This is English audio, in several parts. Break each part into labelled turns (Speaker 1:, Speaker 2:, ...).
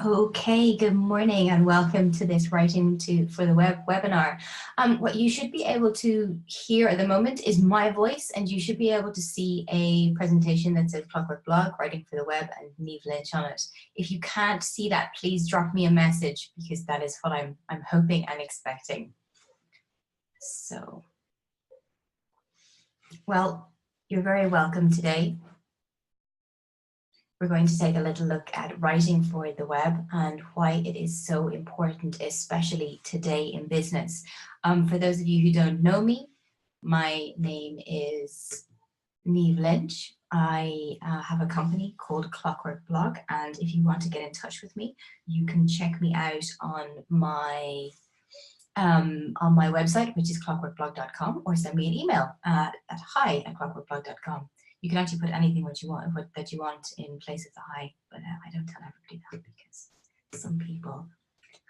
Speaker 1: Okay, good morning and welcome to this Writing for the Web webinar. What you should be able to hear at the moment is my voice, and you should be able to see a presentation that says Clockwork Blog, Writing for the Web, and Niamh Lynch on it. If you can't see that, please drop me a message because that is what I'm hoping and expecting. So, well, you're very welcome today. We're going to take a little look at writing for the web and why it is so important, especially today in business. For those of you who don't know me, my name is Niamh Lynch. I have a company called Clockwork Blog, and if you want to get in touch with me, you can check me out on my website, which is clockworkblog.com, or send me an email at hi@clockworkblog.com. You can actually put anything that you want in place of the hi, but I don't tell everybody that because some people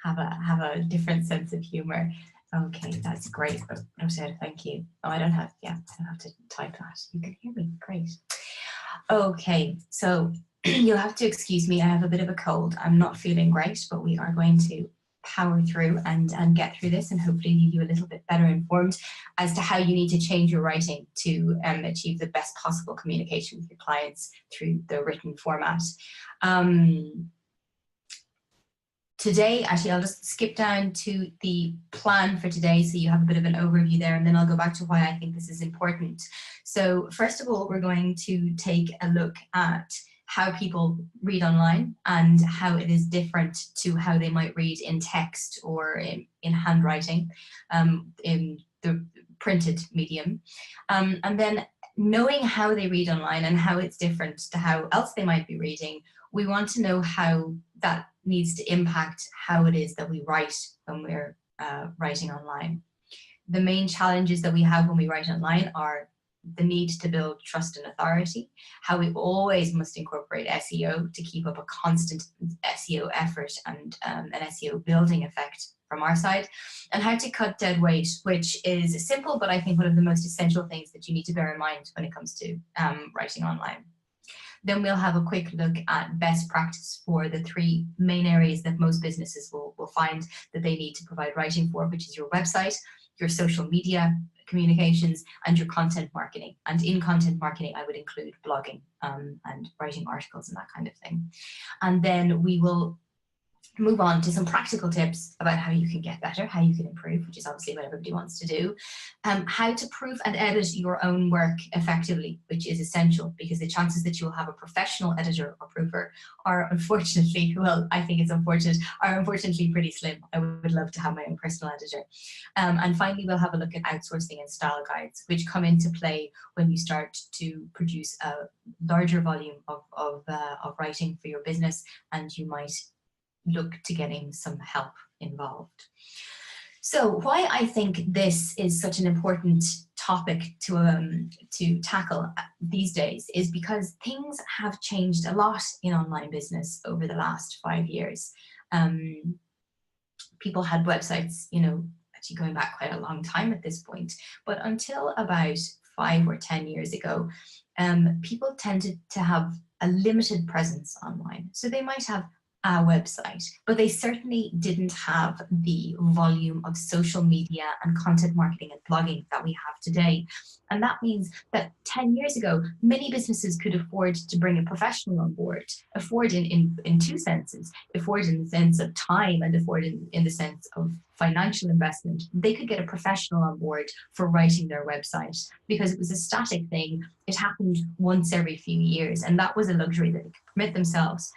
Speaker 1: have a different sense of humor. Okay, that's great. I said thank you. Oh, I don't have to type that. You can hear me, great. Okay, so you'll have to excuse me. I have a bit of a cold. I'm not feeling great, but we are going to power through and get through this and hopefully leave you a little bit better informed as to how you need to change your writing to achieve the best possible communication with your clients through the written format. Today, actually, I'll just skip down to the plan for today so you have a bit of an overview there, and then I'll go back to why I think this is important. So first of all, we're going to take a look at how people read online and how it is different to how they might read in text or in handwriting, in the printed medium. And then knowing how they read online and how it's different to how else they might be reading, we want to know how that needs to impact how it is that we write when we're writing online. The main challenges that we have when we write online are the need to build trust and authority, how we always must incorporate SEO to keep up a constant SEO effort and an SEO building effect from our side, and how to cut dead weight, which is simple, but I think one of the most essential things that you need to bear in mind when it comes to writing online. Then we'll have a quick look at best practice for the three main areas that most businesses will find that they need to provide writing for, which is your website, your social media communications, and your content marketing. And in content marketing, I would include blogging and writing articles and that kind of thing. And then we will move on to some practical tips about how you can get better, how you can improve, which is obviously what everybody wants to do, how to proof and edit your own work effectively, which is essential because the chances that you will have a professional editor or proofer are unfortunately, well, I think it's unfortunate, are unfortunately pretty slim. I would love to have my own personal editor. And finally, we'll have a look at outsourcing and style guides, which come into play when you start to produce a larger volume of writing for your business, and you might look to getting some help involved. So why I think this is such an important topic to tackle these days is because things have changed a lot in online business over the last 5 years. People had websites, actually going back quite a long time at this point, but until about 5 or 10 years ago, people tended to have a limited presence online. So they might have a website, but they certainly didn't have the volume of social media and content marketing and blogging that we have today. And that means that 10 years ago, many businesses could afford to bring a professional on board, afford in two senses, afford in the sense of time and afford in the sense of financial investment. They could get a professional on board for writing their website because it was a static thing. It happened once every few years, and that was a luxury that they could permit themselves.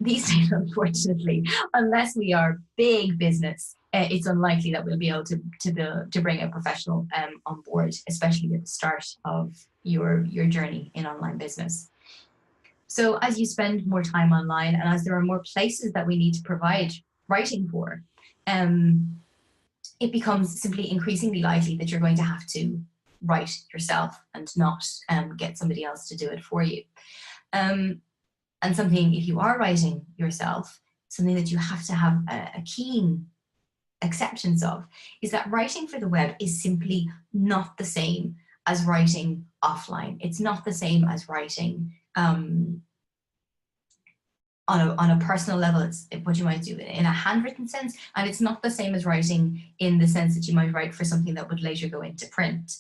Speaker 1: These days, unfortunately, unless we are big business, it's unlikely that we'll be able to bring a professional on board, especially at the start of your journey in online business. So as you spend more time online and as there are more places that we need to provide writing for, it becomes simply increasingly likely that you're going to have to write yourself and not get somebody else to do it for you. And something, if you are writing yourself, something that you have to have a keen acceptance of is that writing for the web is simply not the same as writing offline. It's not the same as writing on a personal level, it's what you might do in a handwritten sense, and it's not the same as writing in the sense that you might write for something that would later go into print.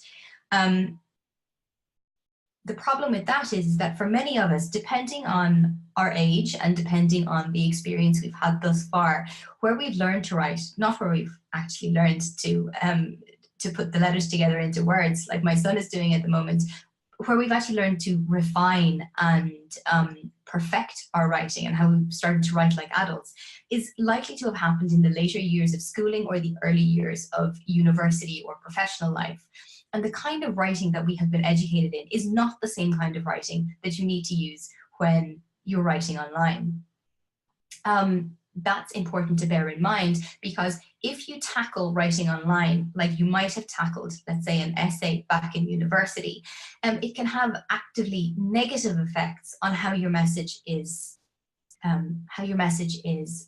Speaker 1: The problem with that is that for many of us, depending on our age and depending on the experience we've had thus far, where we've learned to write, not where we've actually learned to put the letters together into words, like my son is doing at the moment, where we've actually learned to refine and perfect our writing and how we've started to write like adults, is likely to have happened in the later years of schooling or the early years of university or professional life. And the kind of writing that we have been educated in is not the same kind of writing that you need to use when you're writing online. That's important to bear in mind, because if you tackle writing online like you might have tackled, let's say, an essay back in university, it can have actively negative effects on how your message is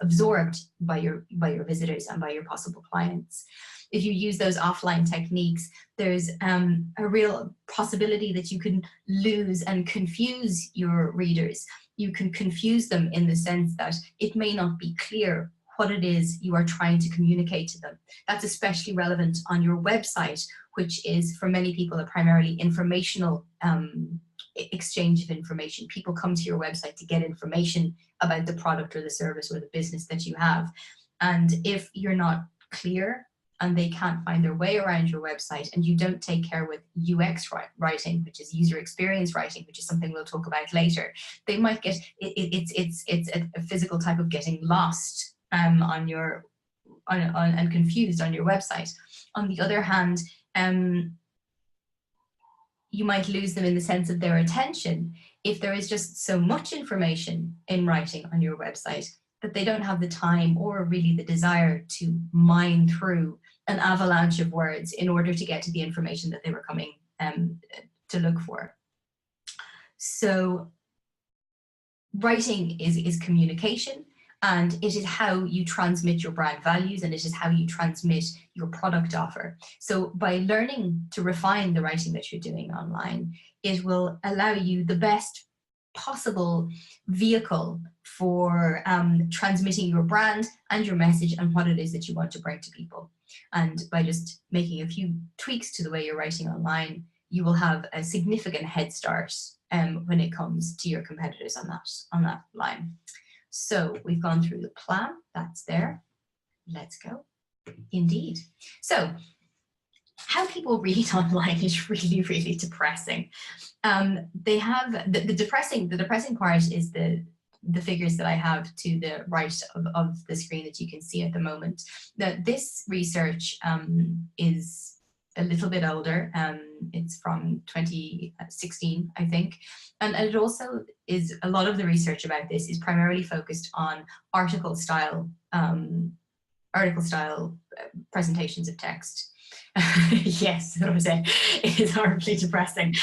Speaker 1: absorbed by your visitors and by your possible clients. If you use those offline techniques, there's a real possibility that you can lose and confuse your readers. You can confuse them in the sense that it may not be clear what it is you are trying to communicate to them. That's especially relevant on your website, which is for many people a primarily informational exchange of information. People come to your website to get information about the product or the service or the business that you have. And if you're not clear and they can't find their way around your website, and you don't take care with UX writing, which is user experience writing, which is something we'll talk about later, they might get, it's a physical type of getting lost and confused on your website. On the other hand, you might lose them in the sense of their attention if there is just so much information in writing on your website that they don't have the time or really the desire to mine through an avalanche of words in order to get to the information that they were coming to look for. So writing is communication, and it is how you transmit your brand values, and it is how you transmit your product offer. So by learning to refine the writing that you're doing online, it will allow you the best possible vehicle for transmitting your brand and your message and what it is that you want to bring to people. And by just making a few tweaks to the way you're writing online, you will have a significant head start when it comes to your competitors on that line. So we've gone through the plan, that's there. Let's go. Indeed. So how people read online is really, really depressing. They have the depressing part is the figures that I have to the right of the screen that you can see at the moment. That this research is a little bit older. It's from 2016, I think. And it also is, a lot of the research about this is primarily focused on article style presentations of text. Yes, that was it. It is horribly depressing.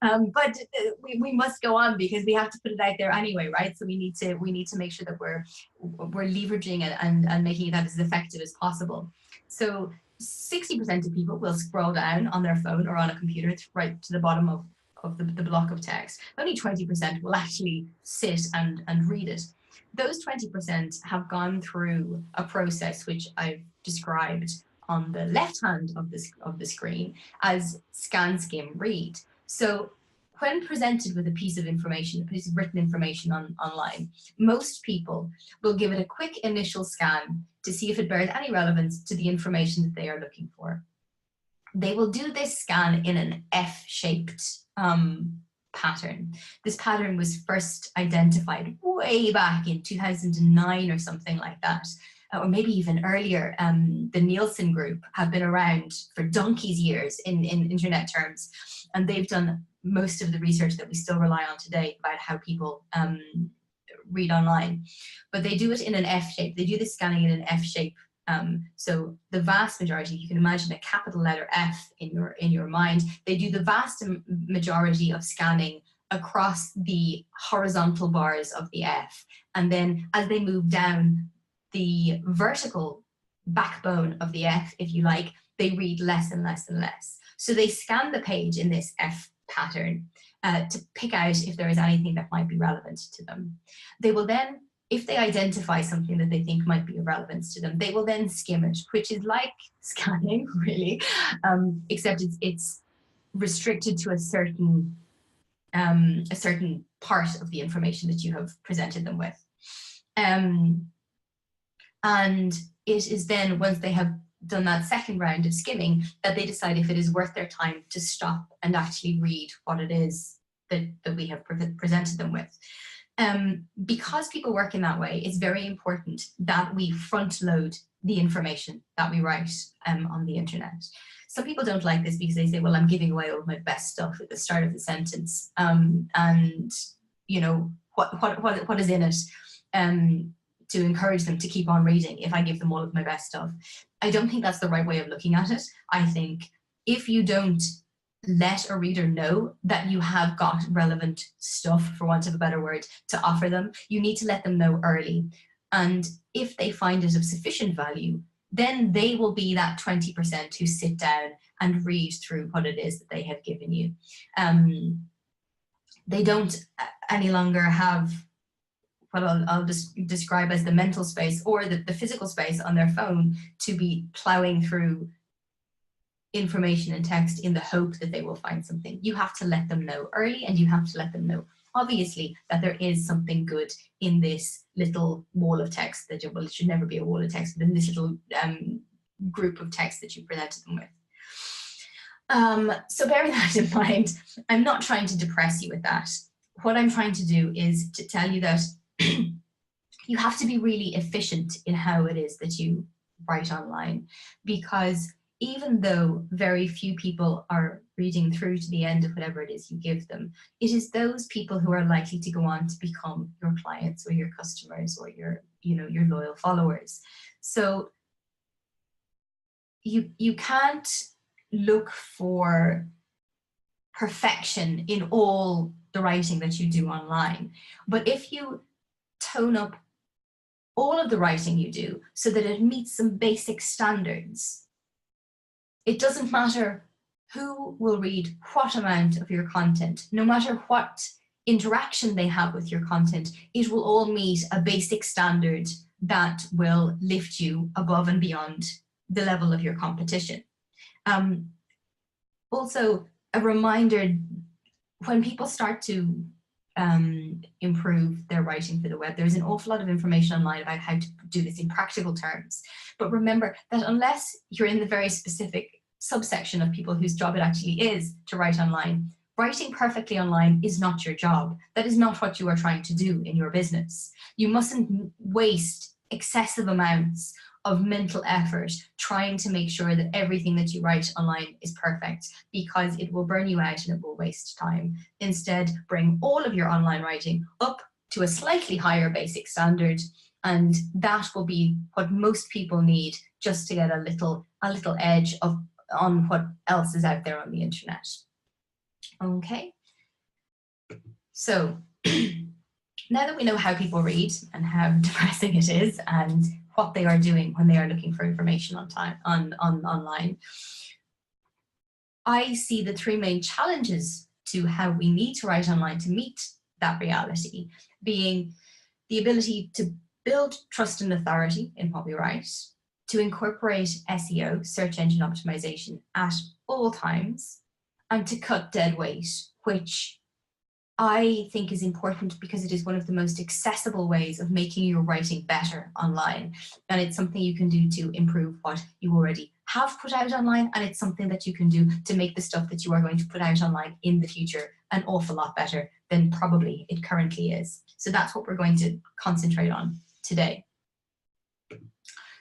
Speaker 1: But we must go on because we have to put it out there anyway, right? So we need to make sure that we're leveraging it and making that as effective as possible. So 60% of people will scroll down on their phone or on a computer right to the bottom of the block of text. Only 20% will actually sit and read it. Those 20% have gone through a process which I've described on the left hand of the screen as scan, skim, read. So when presented with a piece of information, a piece of written information online, most people will give it a quick initial scan to see if it bears any relevance to the information that they are looking for. They will do this scan in an F-shaped pattern. This pattern was first identified way back in 2009 or something like that, or maybe even earlier. The Nielsen Group have been around for donkey's years in internet terms, and they've done most of the research that we still rely on today about how people read online. But they do it in an F shape. They do the scanning in an F shape. So the vast majority, you can imagine a capital letter F in your mind, they do the vast majority of scanning across the horizontal bars of the F. And then as they move down the vertical backbone of the F, if you like, they read less and less and less. So they scan the page in this F pattern to pick out if there is anything that might be relevant to them. They will then if they identify something that they think might be of relevance to them, they will then skim it, which is like scanning, really, except it's restricted to a certain part of the information that you have presented them with. And it is then, once they have done that second round of skimming, that they decide if it is worth their time to stop and actually read what it is that we have presented them with. Because people work in that way, it's very important that we front load the information that we write on the internet. Some people don't like this because they say, well, I'm giving away all of my best stuff at the start of the sentence. And, you know, what is in it to encourage them to keep on reading if I give them all of my best stuff? I don't think that's the right way of looking at it. I think if you don't let a reader know that you have got relevant stuff, for want of a better word, to offer them, you need to let them know early. And if they find it of sufficient value, then they will be that 20% who sit down and read through what it is that they have given you. They don't any longer have what I'll just describe as the mental space or the physical space on their phone to be plowing through information and text in the hope that they will find something. You have to let them know early, and you have to let them know, obviously, that there is something good in this little wall of text that well, it should never be a wall of text, but in this little group of text that you presented them with. So bearing that in mind, I'm not trying to depress you with that. What I'm trying to do is to tell you that you have to be really efficient in how it is that you write online, because even though very few people are reading through to the end of whatever it is you give them, it is those people who are likely to go on to become your clients or your customers or your loyal followers. So you can't look for perfection in all the writing that you do online. But if you tone up all of the writing you do so that it meets some basic standards, it doesn't matter who will read what amount of your content, no matter what interaction they have with your content, it will all meet a basic standard that will lift you above and beyond the level of your competition. Also, a reminder, when people start to improve their writing for the web, there's an awful lot of information online about how to do this in practical terms. But remember that unless you're in the very specific subsection of people whose job it actually is to write online, writing perfectly online is not your job. That is not what you are trying to do in your business. You mustn't waste excessive amounts of mental effort trying to make sure that everything that you write online is perfect, because it will burn you out and it will waste time. Instead, bring all of your online writing up to a slightly higher basic standard, and that will be what most people need just to get a little edge on what else is out there on the internet. Okay, so now that we know how people read and how depressing it is and what they are doing when they are looking for information online, I see the three main challenges to how we need to write online to meet that reality, being the ability to build trust and authority in what we write, to incorporate SEO, search engine optimization, at all times, and to cut dead weight, which I think is important because it is one of the most accessible ways of making your writing better online. And it's something you can do to improve what you already have put out online. And it's something that you can do to make the stuff that you are going to put out online in the future an awful lot better than probably it currently is. So that's what we're going to concentrate on today.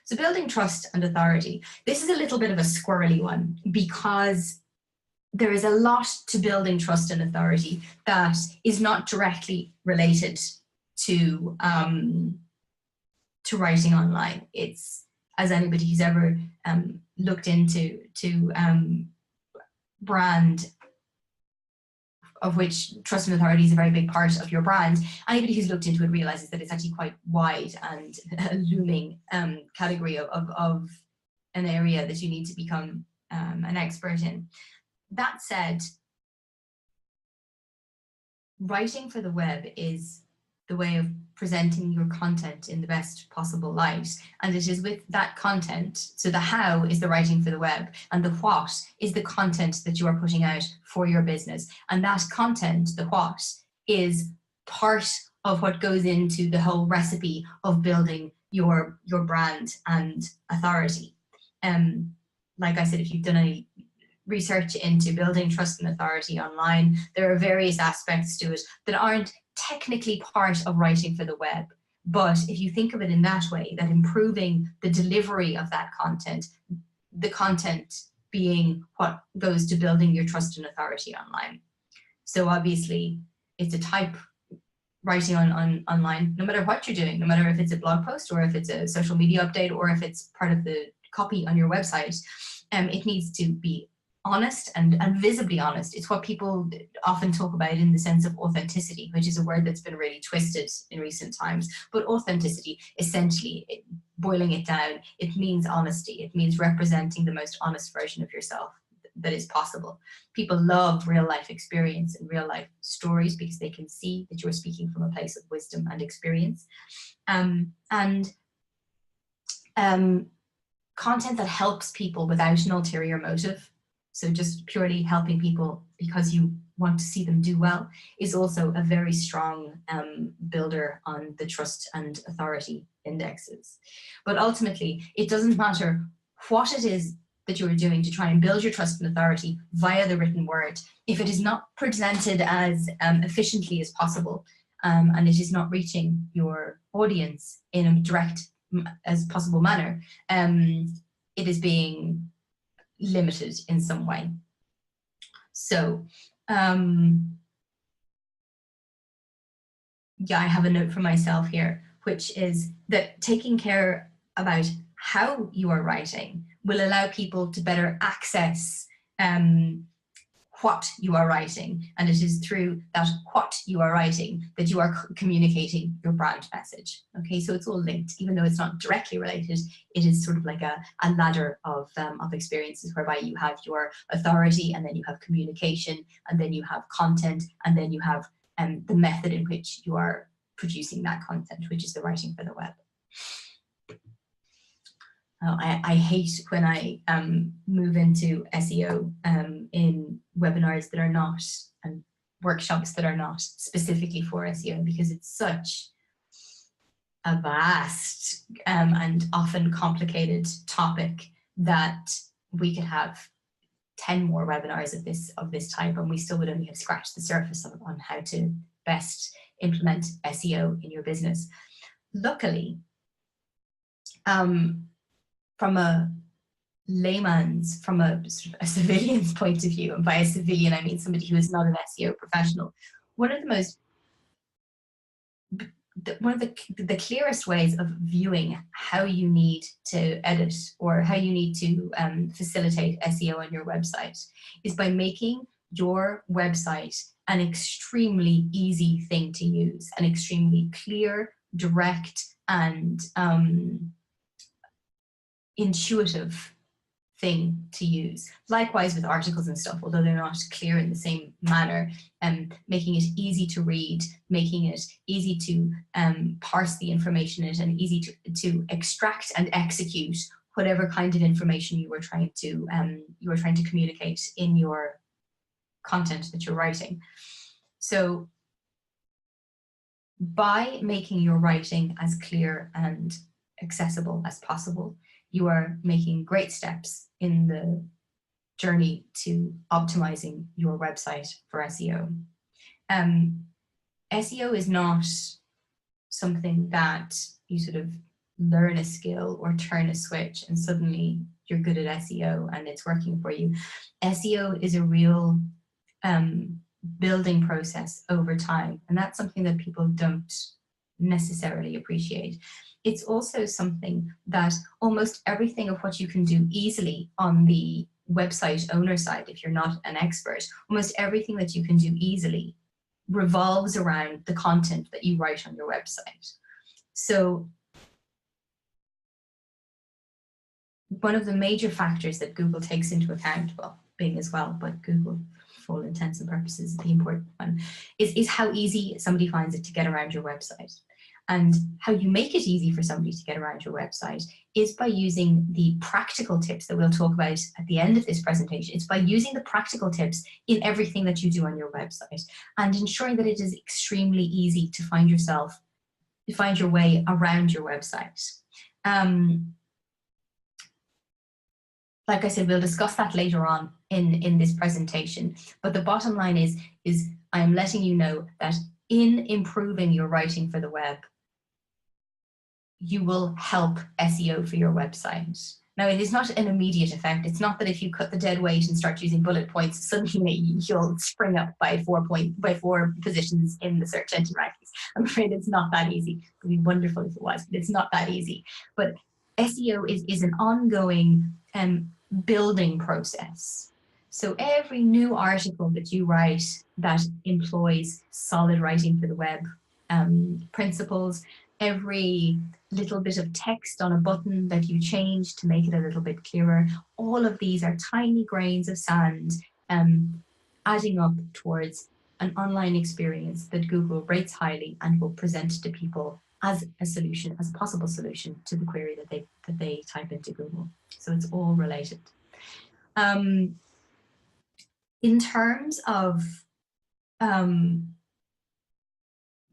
Speaker 1: So building trust and authority. This is a little bit of a squirrely one because there is a lot to building trust and authority that is not directly related to writing online. It's, as anybody who's ever looked into brand, of which trust and authority is a very big part of your brand, anybody who's looked into it realizes that it's actually quite wide and a looming category of an area that you need to become an expert in. That said, writing for the web is the way of presenting your content in the best possible light. And it is with that content, so the how is the writing for the web, and the what is the content that you are putting out for your business. And that content, the what, is part of what goes into the whole recipe of building your brand and authority. Like I said, if you've done any research into building trust and authority online, there are various aspects to it that aren't technically part of writing for the web. But if you think of it in that way, that improving the delivery of that content, the content being what goes to building your trust and authority online. So obviously it's a type writing online, no matter what you're doing, no matter if it's a blog post or if it's a social media update or if it's part of the copy on your website, it needs to be honest and visibly honest. It's what people often talk about in the sense of authenticity, which is a word that's been really twisted in recent times. But authenticity, essentially, boiling it down, it means honesty. It means representing the most honest version of yourself that is possible. People love real life experience and real life stories because they can see that you're speaking from a place of wisdom and experience. Content that helps people without an ulterior motive, so just purely helping people because you want to see them do well, is also a very strong builder on the trust and authority indexes. But ultimately, it doesn't matter what it is that you are doing to try and build your trust and authority via the written word. If it is not presented as efficiently as possible, and it is not reaching your audience in a direct as possible manner, it is being limited in some way. So yeah, I have a note for myself here, which is that taking care about how you are writing will allow people to better access what you are writing, and it is through that what you are writing that you are communicating your brand message. Okay, so it's all linked, even though it's not directly related. It is sort of like a ladder of experiences whereby you have your authority, and then you have communication, and then you have content, and then you have the method in which you are producing that content, which is the writing for the web. I hate when I move into SEO in webinars that are not, and workshops that are not specifically for SEO, because it's such a vast and often complicated topic that we could have 10 more webinars of this type, and we still would only have scratched the surface on how to best implement SEO in your business. Luckily, from a layman's, from a civilian's point of view, and by a civilian I mean somebody who is not an SEO professional, one of the clearest ways of viewing how you need to edit or how you need to facilitate SEO on your website is by making your website an extremely easy thing to use, an extremely clear, direct, and intuitive thing to use. Likewise with articles and stuff, although they're not clear in the same manner, making it easy to read, making it easy to parse the information in it, and easy to extract and execute whatever kind of information you were trying to communicate in your content that you're writing. So by making your writing as clear and accessible as possible, you are making great steps in the journey to optimizing your website for SEO. SEO is not something that you sort of learn a skill or turn a switch and suddenly you're good at SEO and it's working for you. SEO is a real building process over time, and that's something that people don't necessarily appreciate. It's also something that almost everything of what you can do easily on the website owner side, if you're not an expert, almost everything that you can do easily revolves around the content that you write on your website. So one of the major factors that Google takes into account, well, Bing as well, but Google, for all intents and purposes, the important one, is how easy somebody finds it to get around your website. And how you make it easy for somebody to get around your website is by using the practical tips that we'll talk about at the end of this presentation. It's by using the practical tips in everything that you do on your website and ensuring that it is extremely easy to find your way around your website. Like I said, we'll discuss that later on in this presentation. But the bottom line is I am letting you know that in improving your writing for the web, you will help SEO for your website. Now, it is not an immediate effect. It's not that if you cut the dead weight and start using bullet points, suddenly you'll spring up by 4 positions in the search engine rankings. I'm afraid it's not that easy. It would be wonderful if it was, but it's not that easy. But SEO is an ongoing building process. So every new article that you write that employs solid writing for the web principles, every little bit of text on a button that you change to make it a little bit clearer, all of these are tiny grains of sand adding up towards an online experience that Google rates highly and will present to people as a solution, as a possible solution to the query that they type into Google. So it's all related. In terms of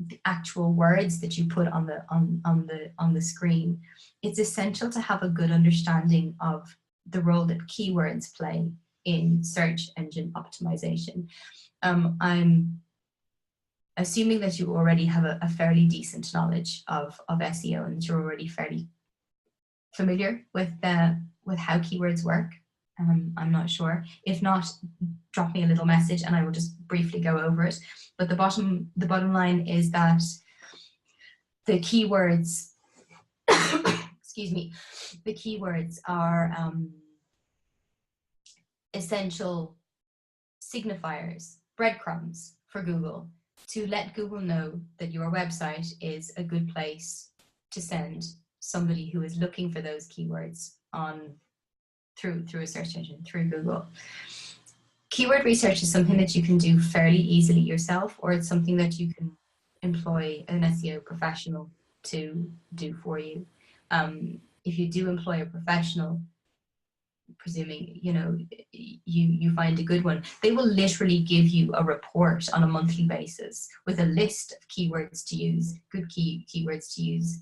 Speaker 1: the actual words that you put on the screen, it's essential to have a good understanding of the role that keywords play in search engine optimization. I'm assuming that you already have a fairly decent knowledge of SEO and that you're already fairly familiar with how keywords work. I'm not sure. If not, drop me a little message and I will just briefly go over it. But the bottom line is that the keywords, excuse me, the keywords are essential signifiers, breadcrumbs for Google to let Google know that your website is a good place to send somebody who is looking for those keywords on through a search engine, through Google. Keyword research is something that you can do fairly easily yourself, or it's something that you can employ an SEO professional to do for you. If you do employ a professional, presuming you find a good one, they will literally give you a report on a monthly basis with a list of keywords to use, good keywords to use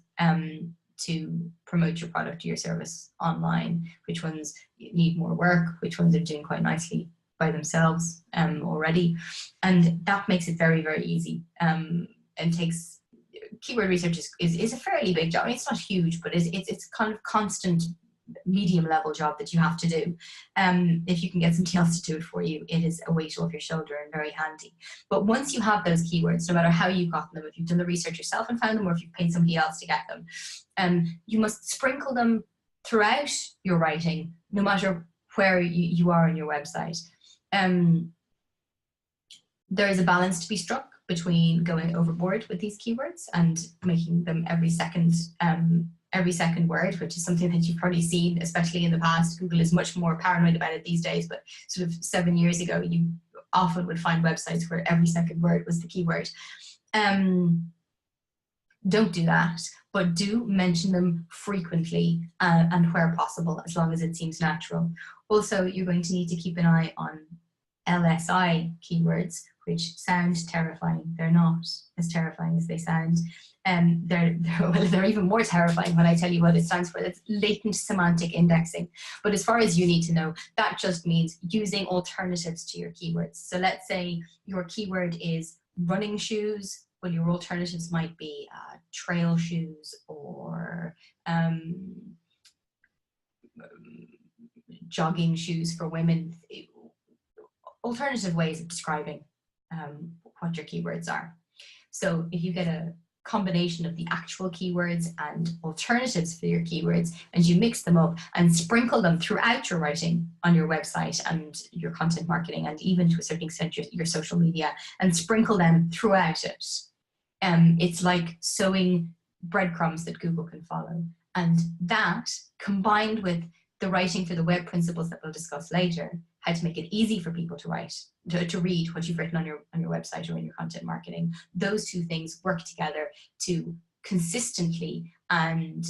Speaker 1: to promote your product or your service online, which ones need more work, which ones are doing quite nicely by themselves already. And that makes it very, very easy and takes, keyword research is a fairly big job. I mean, it's not huge, but it's kind of constant medium level job that you have to do. If you can get somebody else to do it for you, it is a weight off your shoulder and very handy. But once you have those keywords, no matter how you've gotten them, if you've done the research yourself and found them, or if you've paid somebody else to get them, you must sprinkle them throughout your writing, no matter where you are on your website. There is a balance to be struck between going overboard with these keywords and making them every second word, which is something that you've probably seen, especially in the past. Google is much more paranoid about it these days, but sort of 7 years ago, you often would find websites where every second word was the keyword. Don't do that, but do mention them frequently and where possible, as long as it seems natural. Also, you're going to need to keep an eye on LSI keywords, which sound terrifying. They're not as terrifying as they sound. They're even more terrifying when I tell you what it stands for. That's latent semantic indexing. But as far as you need to know, that just means using alternatives to your keywords. So let's say your keyword is running shoes. Well, your alternatives might be trail shoes or jogging shoes for women. Alternative ways of describing what your keywords are. So if you get a combination of the actual keywords and alternatives for your keywords, and you mix them up and sprinkle them throughout your writing on your website and your content marketing, and even to a certain extent your social media, and sprinkle them throughout it, it's like sowing breadcrumbs that Google can follow. And that, combined with the writing for the web principles that we'll discuss later, how to make it easy for people to read what you've written on your website or in your content marketing. Those two things work together to consistently and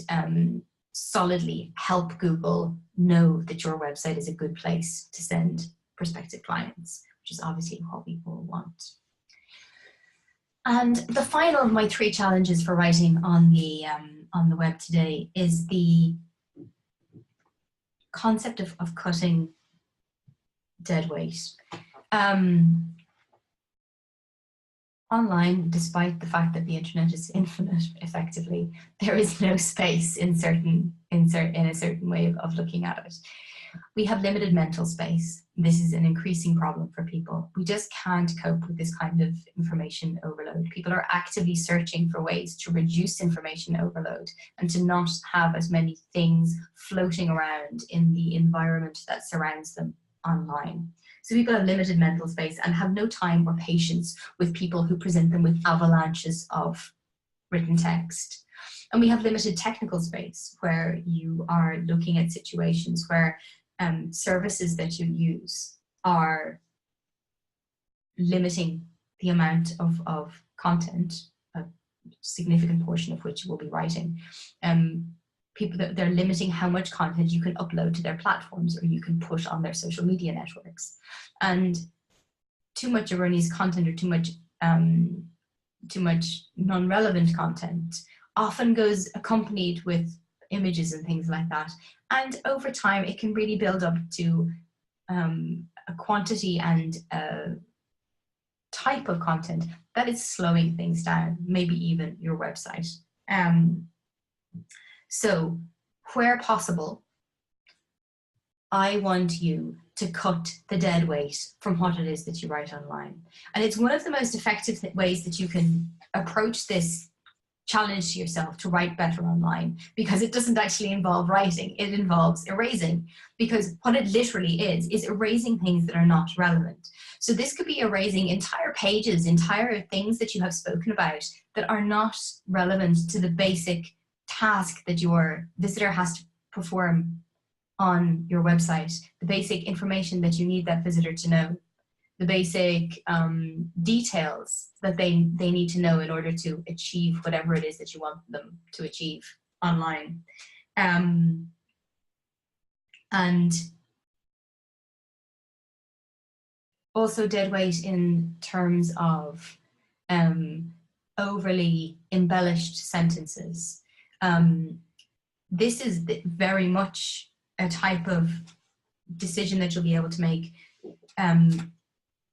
Speaker 1: solidly help Google know that your website is a good place to send prospective clients, which is obviously what people want. And the final of my 3 challenges for writing on the web today is the concept of cutting dead weight. Online, despite the fact that the internet is infinite, effectively, there is no space in a certain way of looking at it. We have limited mental space. This is an increasing problem for people. We just can't cope with this kind of information overload. People are actively searching for ways to reduce information overload and to not have as many things floating around in the environment that surrounds them online. So people have limited mental space and have no time or patience with people who present them with avalanches of written text. And we have limited technical space, where you are looking at situations where services that you use are limiting the amount of content, a significant portion of which you will be writing. They're limiting how much content you can upload to their platforms or you can put on their social media networks. And too much erroneous content or too much non-relevant content often goes accompanied with images and things like that. And over time, it can really build up to a quantity and a type of content that is slowing things down, maybe even your website. So where possible, I want you to cut the dead weight from what it is that you write online. And it's one of the most effective ways that you can approach this challenge to yourself to write better online, because it doesn't actually involve writing, it involves erasing, because what it literally is erasing things that are not relevant. So this could be erasing entire pages, entire things that you have spoken about that are not relevant to the basic task that your visitor has to perform on your website, the basic information that you need that visitor to know, the basic details that they need to know in order to achieve whatever it is that you want them to achieve online. And also dead weight in terms of overly embellished sentences. This is very much a type of decision that you'll be able to make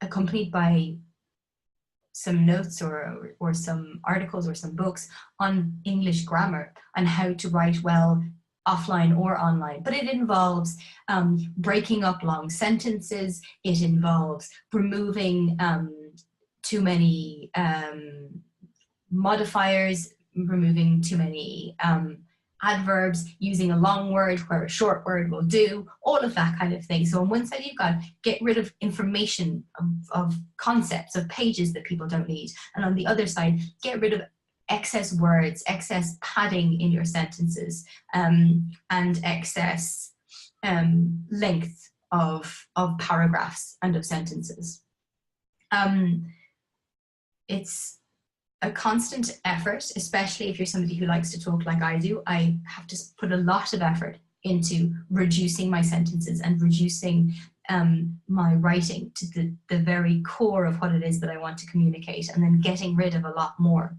Speaker 1: accompanied by some notes or some articles or some books on English grammar and how to write well offline or online. But it involves breaking up long sentences. It involves removing too many modifiers, removing too many adverbs, using a long word where a short word will do, all of that kind of thing. So on one side, you've got get rid of information, of concepts, of pages that people don't need. And on the other side, get rid of excess words, excess padding in your sentences, and excess length of paragraphs and of sentences. It's a constant effort, especially if you're somebody who likes to talk like I do. I have to put a lot of effort into reducing my sentences and reducing my writing to the very core of what it is that I want to communicate, and then getting rid of a lot more.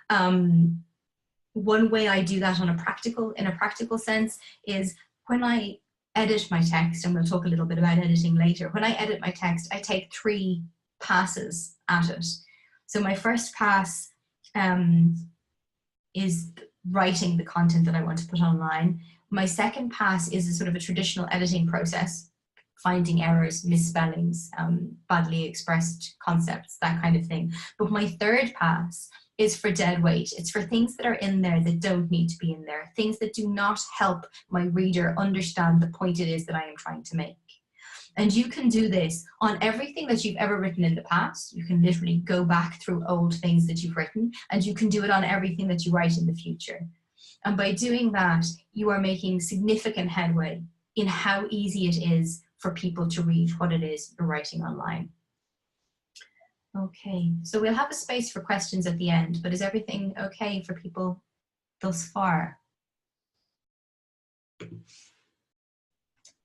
Speaker 1: One way I do that in a practical sense is when I edit my text, and we'll talk a little bit about editing later. When I edit my text, I take 3 passes at it. So my first pass is writing the content that I want to put online. My second pass is a sort of a traditional editing process, finding errors, misspellings, badly expressed concepts, that kind of thing. But my third pass is for dead weight. It's for things that are in there that don't need to be in there, things that do not help my reader understand the point it is that I am trying to make. And you can do this on everything that you've ever written in the past. You can literally go back through old things that you've written, and you can do it on everything that you write in the future. And by doing that, you are making significant headway in how easy it is for people to read what it is you're writing online. Okay, so we'll have a space for questions at the end, but is everything okay for people thus far?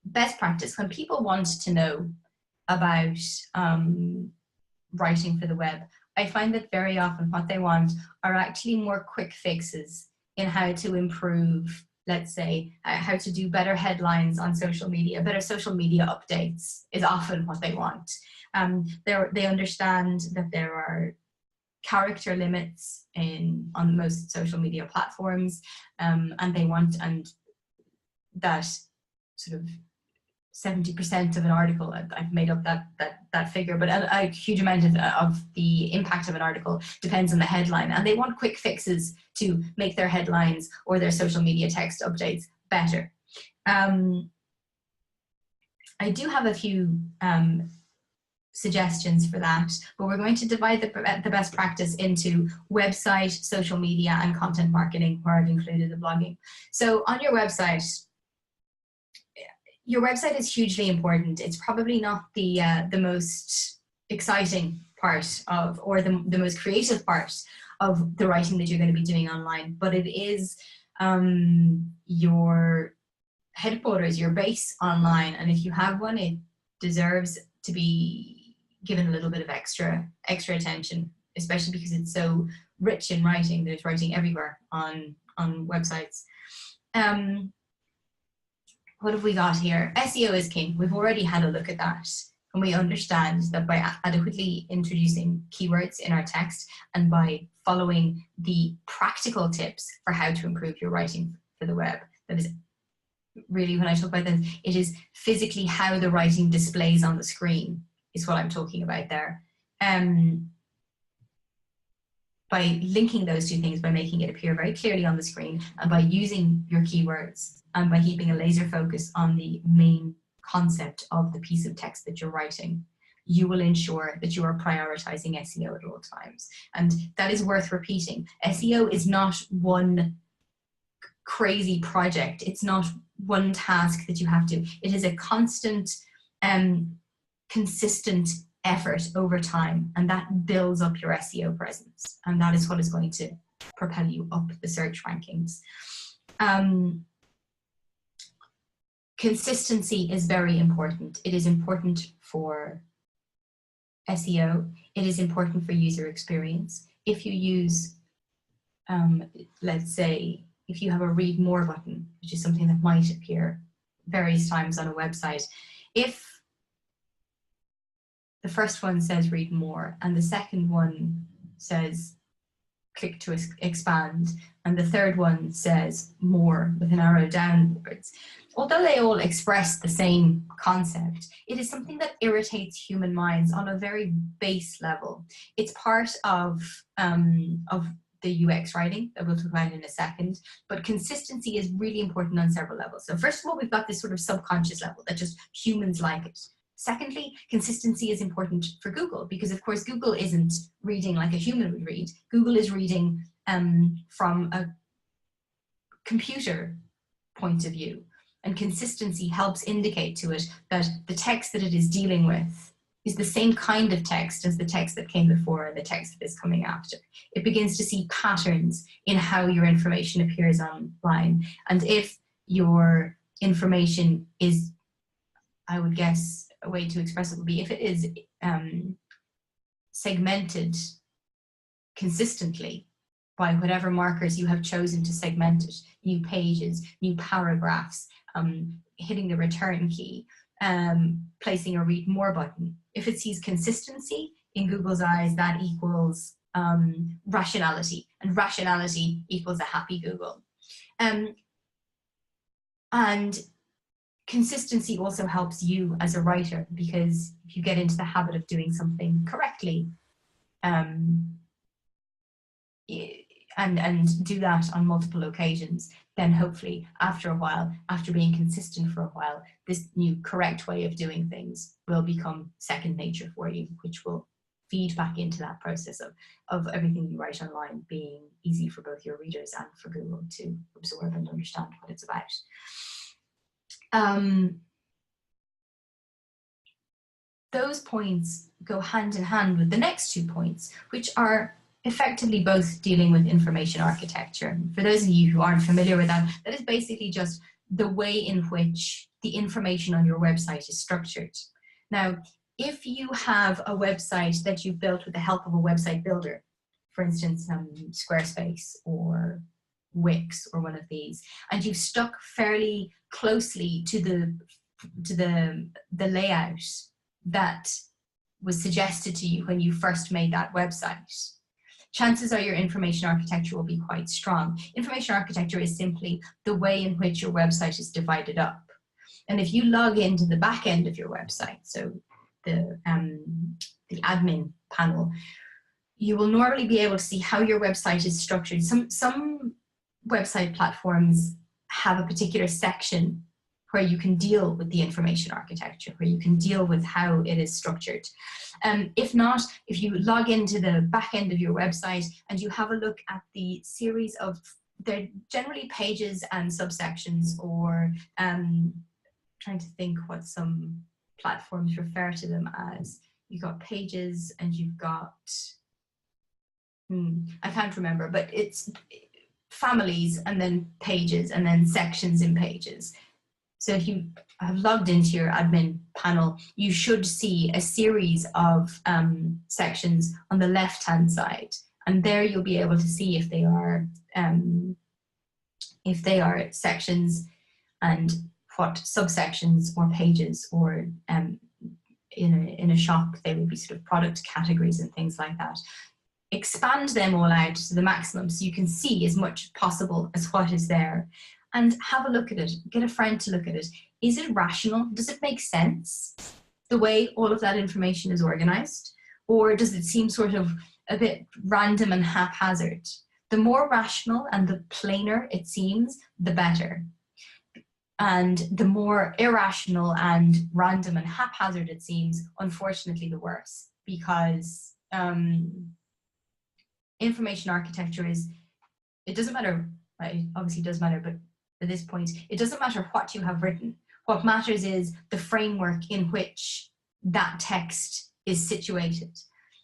Speaker 1: Best practice, when people want to know about writing for the web, I find that very often what they want are actually more quick fixes in how to improve, let's say, how to do better headlines on social media, better social media updates is often what they want. They understand that there are character limits on most social media platforms, and they want, and that sort of 70% of an article, I've made up that figure, but a huge amount of the impact of an article depends on the headline, and they want quick fixes to make their headlines or their social media text updates better. I do have a few suggestions for that, but we're going to divide the best practice into website, social media, and content marketing, where I've included the blogging. So on your website is hugely important. It's probably not the most exciting part of, or the most creative part of the writing that you're going to be doing online, but it is your headquarters, your base online, and if you have one, it deserves to be given a little bit of extra attention, especially because it's so rich in writing. There's writing everywhere on websites. What have we got here? SEO is king. We've already had a look at that, and we understand that by adequately introducing keywords in our text and by following the practical tips for how to improve your writing for the web, that is really, when I talk about this, it is physically how the writing displays on the screen is what I'm talking about there. By linking those two things, by making it appear very clearly on the screen, and by using your keywords, and by keeping a laser focus on the main concept of the piece of text that you're writing, you will ensure that you are prioritizing SEO at all times. And that is worth repeating. SEO is not one crazy project. It's not one task that you have to. It is a constant, consistent effort over time, and that builds up your SEO presence, and that is what is going to propel you up the search rankings. Consistency is very important. It is important for SEO. It is important for user experience. If you use, let's say, if you have a read more button, which is something that might appear various times on a website, if the first one says read more and the second one says click to expand and the third one says more with an arrow downwards, although they all express the same concept, it is something that irritates human minds on a very base level. It's part of the UX writing that we'll talk about in a second, but consistency is really important on several levels. So first of all, we've got this sort of subconscious level that just humans like it. Secondly, consistency is important for Google because, of course, Google isn't reading like a human would read. Google is reading from a computer point of view, and consistency helps indicate to it that the text that it is dealing with is the same kind of text as the text that came before and the text that is coming after. It begins to see patterns in how your information appears online. And if your information is, I would guess, a way to express it would be if it is segmented consistently by whatever markers you have chosen to segment it, new pages, new paragraphs, hitting the return key, placing a read more button. If it sees consistency in Google's eyes, that equals rationality, and rationality equals a happy Google. And consistency also helps you as a writer, because if you get into the habit of doing something correctly, and do that on multiple occasions, then hopefully after a while, after being consistent for a while, this new correct way of doing things will become second nature for you, which will feed back into that process of everything you write online being easy for both your readers and for Google to absorb and understand what it's about. those points go hand in hand with the next 2 points, which are effectively both dealing with information architecture. For those of you who aren't familiar with that, that is basically just the way in which the information on your website is structured. Now, if you have a website that you've built with the help of a website builder, for instance, Squarespace or Wix or one of these, and you've stuck fairly closely to the layout that was suggested to you when you first made that website, chances are your information architecture will be quite strong. Information architecture is simply the way in which your website is divided up. And if you log into the back end of your website, so the admin panel, you will normally be able to see how your website is structured. Some website platforms have a particular section where you can deal with the information architecture, where you can deal with how it is structured. If not, if you log into the back end of your website and you have a look at the series of, they're generally pages and subsections, or trying to think what some platforms refer to them as. You've got pages and you've got, I can't remember, but it's families and then pages and then sections in pages. So if you have logged into your admin panel, you should see a series of sections on the left-hand side, and there you'll be able to see if they are sections and what subsections or pages, or in a shop they would be sort of product categories and things like that. Expand them all out to the maximum so you can see as much as possible as what is there. And have a look at it, get a friend to look at it. Is it rational? Does it make sense, the way all of that information is organized? Or does it seem sort of a bit random and haphazard? The more rational and the plainer it seems, the better. And the more irrational and random and haphazard it seems, unfortunately, the worse. Because information architecture is, it doesn't matter, it obviously does matter, but at this point, it doesn't matter what you have written. What matters is the framework in which that text is situated.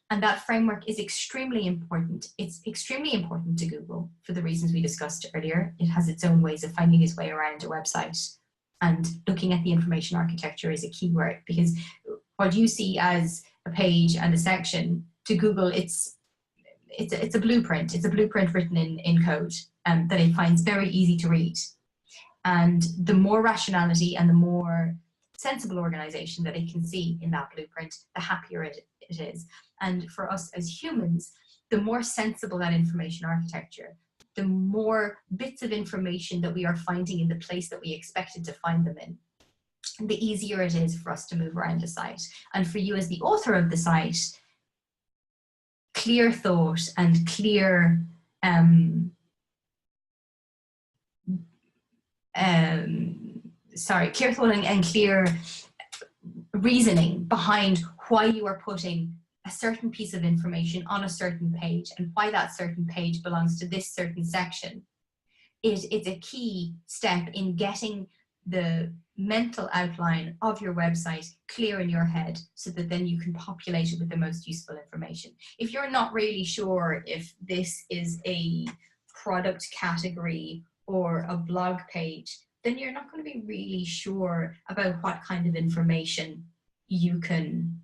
Speaker 1: And that framework is extremely important. It's extremely important to Google for the reasons we discussed earlier. It has its own ways of finding its way around a website. And looking at the information architecture is a key word, because what you see as a page and a section, to Google, it's a blueprint. It's a blueprint written in code that it finds very easy to read. And the more rationality and the more sensible organization that it can see in that blueprint, the happier it is. And for us as humans, the more sensible that information architecture, the more bits of information that we are finding in the place that we expected to find them in, the easier it is for us to move around the site. And for you as the author of the site, clear thought and clear clear thought and clear reasoning behind why you are putting a certain piece of information on a certain page and why that certain page belongs to this certain section. It's a key step in getting the mental outline of your website clear in your head, so that then you can populate it with the most useful information. If you're not really sure if this is a product category or a blog page, then you're not going to be really sure about what kind of information you can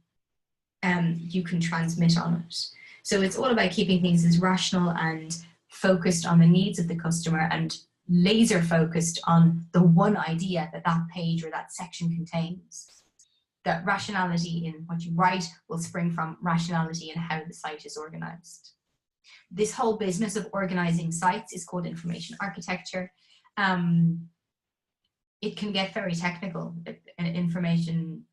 Speaker 1: transmit on it. So it's all about keeping things as rational and focused on the needs of the customer, and laser focused on the one idea that that page or that section contains. That rationality in what you write will spring from rationality in how the site is organized. This whole business of organizing sites is called information architecture. It can get very technical. An information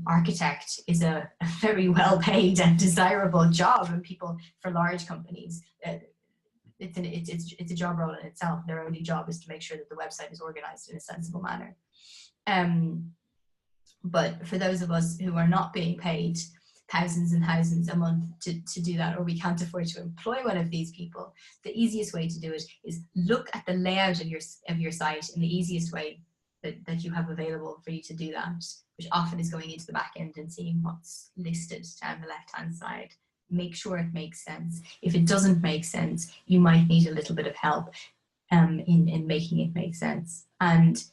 Speaker 1: architect is a very well paid and desirable job, and people, for large companies, it's a job role in itself. Their only job is to make sure that the website is organized in a sensible manner. But for those of us who are not being paid thousands and thousands a month to do that, or we can't afford to employ one of these people, the easiest way to do it is look at the layout of your site in the easiest way that you have available for you to do that, which often is going into the back end and seeing what's listed down the left-hand side. Make sure it makes sense. If it doesn't make sense, you might need a little bit of help in making it make sense. And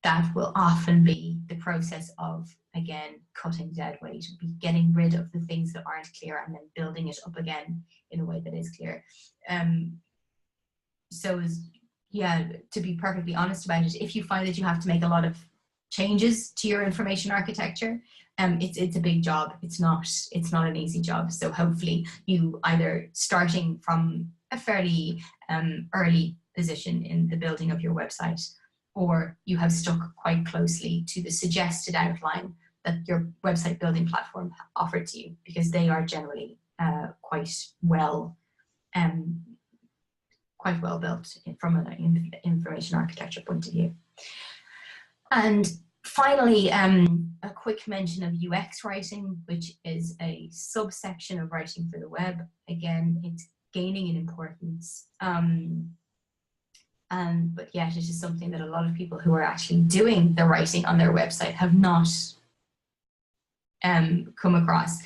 Speaker 1: that will often be the process of, again, cutting dead weight, be getting rid of the things that aren't clear and then building it up again in a way that is clear. So yeah, to be perfectly honest about it, if you find that you have to make a lot of changes to your information architecture, it's a big job. It's not an easy job. So hopefully you either starting from a fairly early position in the building of your website, or you have stuck quite closely to the suggested outline that your website building platform offered to you, because they are generally quite well built from an information architecture point of view. And finally, a quick mention of UX writing, which is a subsection of writing for the web. Again, it's gaining in importance. But yet it is something that a lot of people who are actually doing the writing on their website have not come across.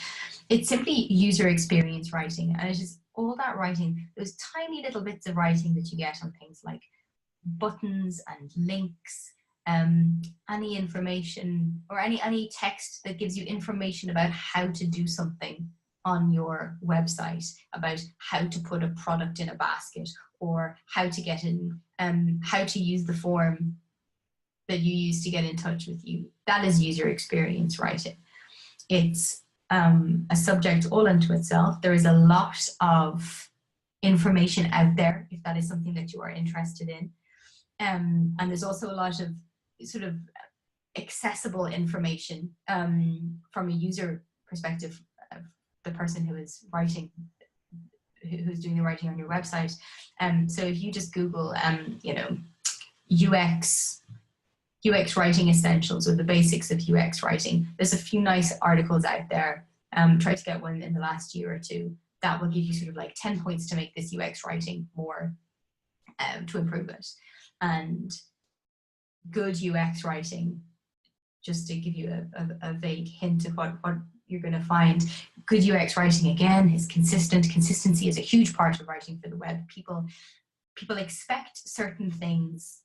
Speaker 1: It's simply user experience writing, and it is all that writing, those tiny little bits of writing that you get on things like buttons and links, any information or any text that gives you information about how to do something on your website, about how to put a product in a basket, or how to get in, how to use the form that you use to get in touch with you. That is user experience writing. It's a subject all unto itself. There is a lot of information out there if that is something that you are interested in. And there's also a lot of sort of accessible information from a user perspective of the person who is writing, who's doing the writing on your website. So if you just Google, you know, UX writing essentials, or the basics of UX writing, there's a few nice articles out there. Try to get one in the last year or two that will give you sort of like 10 points to make this UX writing more, to improve it. And good UX writing, just to give you a vague hint of what you're going to find, good UX writing, again, is consistent. Consistency is a huge part of writing for the web. People expect certain things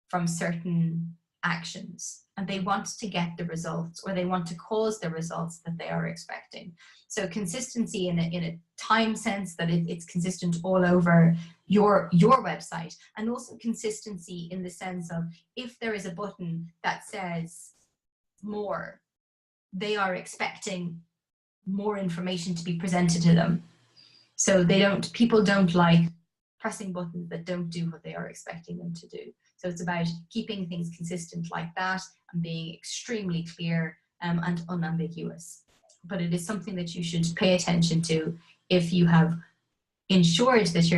Speaker 1: from certain actions, and they want to get the results, or they want to cause the results that they are expecting. So consistency in a time sense, that it's consistent all over your website, and also consistency in the sense of, if there is a button that says more, they are expecting more information to be presented to them. So people don't like pressing buttons that don't do what they are expecting them to do. So it's about keeping things consistent like that and being extremely clear and unambiguous. But it is something that you should pay attention to if you have ensured that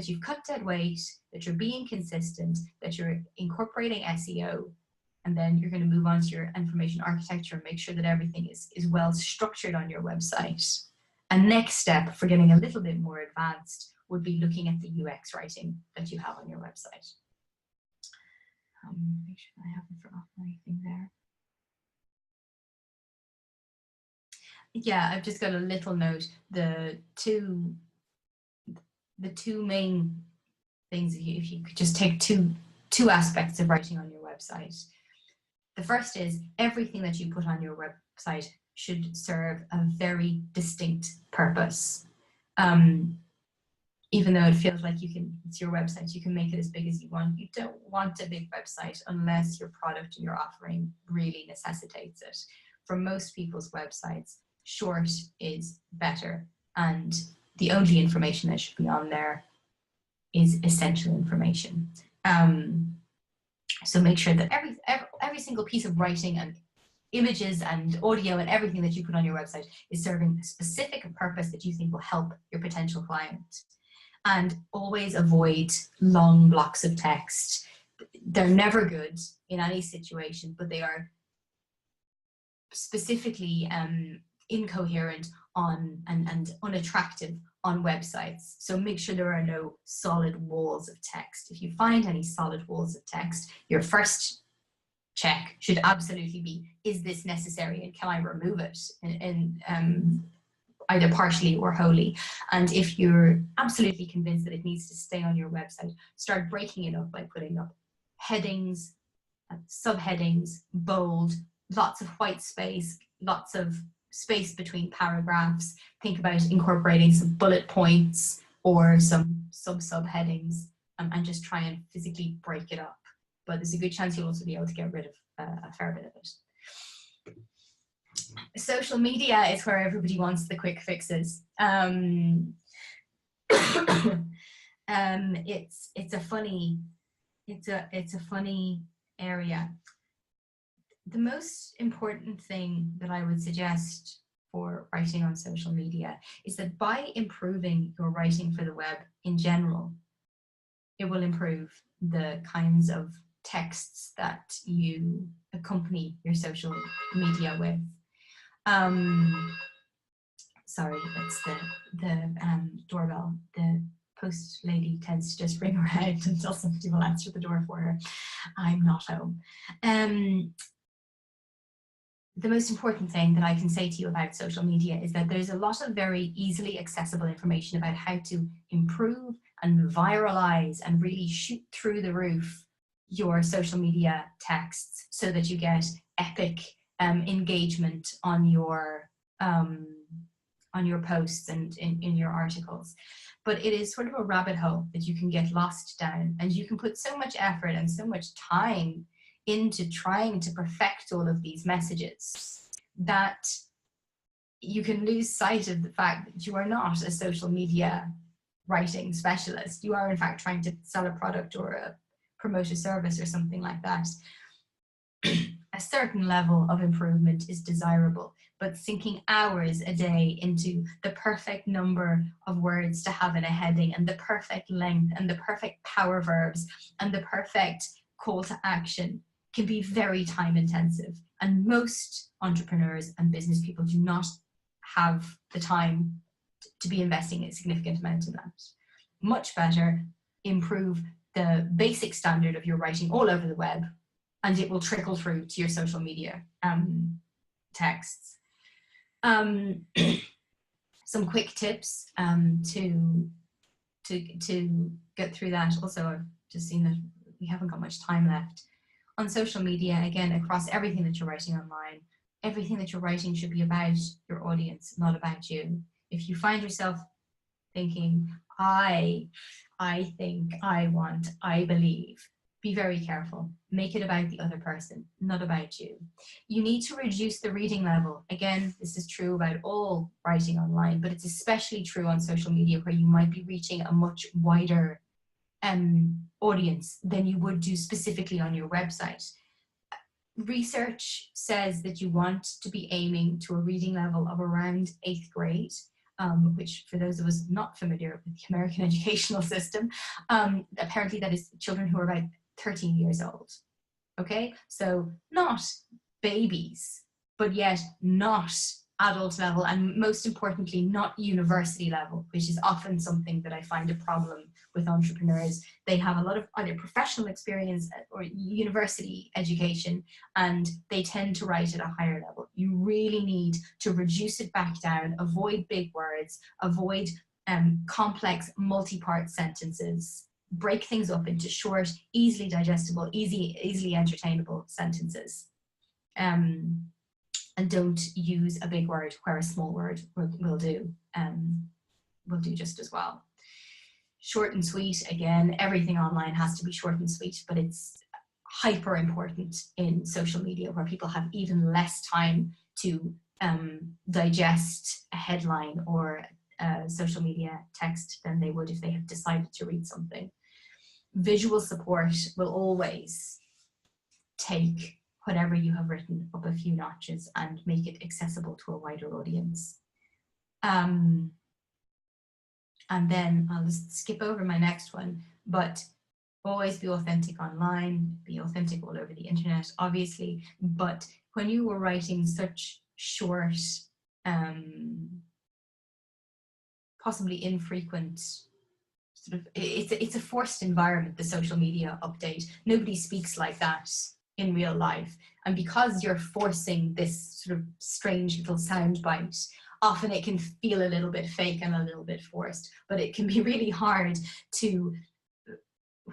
Speaker 1: you've cut dead weight, that you're being consistent, that you're incorporating SEO, and then you're going to move on to your information architecture and make sure that everything is well structured on your website. And next step, for getting a little bit more advanced, would be looking at the UX writing that you have on your website. Make sure I haven't forgotten anything there. Yeah, I've just got a little note. The two main things, if you could just take two aspects of writing on your website. The first is, everything that you put on your website should serve a very distinct purpose. Even though it feels like it's your website, you can make it as big as you want. You don't want a big website unless your product and your offering really necessitates it. For most people's websites, short is better, and the only information that should be on there is essential information. So make sure that every single piece of writing and images and audio and everything that you put on your website is serving a specific purpose that you think will help your potential client. And always avoid long blocks of text. They're never good in any situation, but they are specifically incoherent and unattractive on websites. So make sure there are no solid walls of text. If you find any solid walls of text, your first check should absolutely be, is this necessary and can I remove it in either partially or wholly? And if you're absolutely convinced that it needs to stay on your website, start breaking it up by putting up headings, subheadings, bold, lots of white space, lots of space between paragraphs. Think about incorporating some bullet points or some subheadings, and just try and physically break it up. But there's a good chance you'll also be able to get rid of a fair bit of it. Social media is where everybody wants the quick fixes. It's a funny area. The most important thing that I would suggest for writing on social media is that by improving your writing for the web in general, it will improve the kinds of texts that you accompany your social media with. Sorry, that's the doorbell. The post lady tends to just ring around until somebody will answer the door for her. I'm not home. The most important thing that I can say to you about social media is that there's a lot of very easily accessible information about how to improve and viralize and really shoot through the roof your social media texts so that you get epic engagement on your posts and in your articles. But it is sort of a rabbit hole that you can get lost down, and you can put so much effort and so much time into trying to perfect all of these messages that you can lose sight of the fact that you are not a social media writing specialist. You are in fact trying to sell a product or promote a service or something like that. A certain level of improvement is desirable, but sinking hours a day into the perfect number of words to have in a heading and the perfect length and the perfect power verbs and the perfect call to action can be very time intensive. And most entrepreneurs and business people do not have the time to be investing a significant amount in that. Much better improve the basic standard of your writing all over the web, and it will trickle through to your social media texts. Some quick tips to get through that. Also, I've just seen that we haven't got much time left. On social media, again, across everything that you're writing online, everything that you're writing should be about your audience, not about you. If you find yourself thinking, I think, I want, I believe, be very careful. Make it about the other person, not about you. You need to reduce the reading level. Again, this is true about all writing online, but it's especially true on social media where you might be reaching a much wider audience than you would do specifically on your website. Research says that you want to be aiming to a reading level of around 8th grade, which for those of us not familiar with the American educational system, apparently that is children who are about 13 years old. Okay, so not babies, but yet not adult level, and most importantly, not university level, which is often something that I find a problem with entrepreneurs. They have a lot of either professional experience or university education, and they tend to write at a higher level. You really need to reduce it back down, avoid big words, avoid complex multi-part sentences, break things up into short, easily digestible, easily entertainable sentences. And don't use a big word where a small word will do just as well. Short and sweet, again, everything online has to be short and sweet, but it's hyper important in social media where people have even less time to digest a headline or a social media text than they would if they had decided to read something. Visual support will always take whatever you have written up a few notches and make it accessible to a wider audience. And then I'll just skip over my next one, but always be authentic online, be authentic all over the internet, obviously, but when you were writing such short possibly infrequent sort of, it's a forced environment, the social media update. Nobody speaks like that in real life. And because you're forcing this sort of strange little soundbite, often it can feel a little bit fake and a little bit forced, but it can be really hard to,